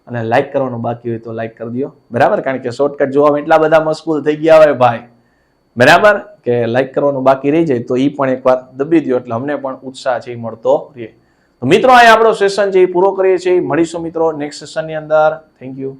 અને લાઈક કરવાનું બાકી હોય તો લાઈક કરી દો બરાબર, કારણ કે શોર્ટકટ જોવામાં એટલા બધા મશગુલ થઈ ગયા હોય ભાઈ બરાબર, કે લાઈક કરવાનું બાકી રહી જાય તો એ પણ એકવાર દબી દો, એટલે અમને પણ ઉત્સાહ છે એ મળતો રહે. તો મિત્રો અહીંયા આપણો સેશન છે એ પૂરો કરીએ છીએ. મળીશું મિત્રો નેક્સ્ટ સેશનની અંદર. Thank you.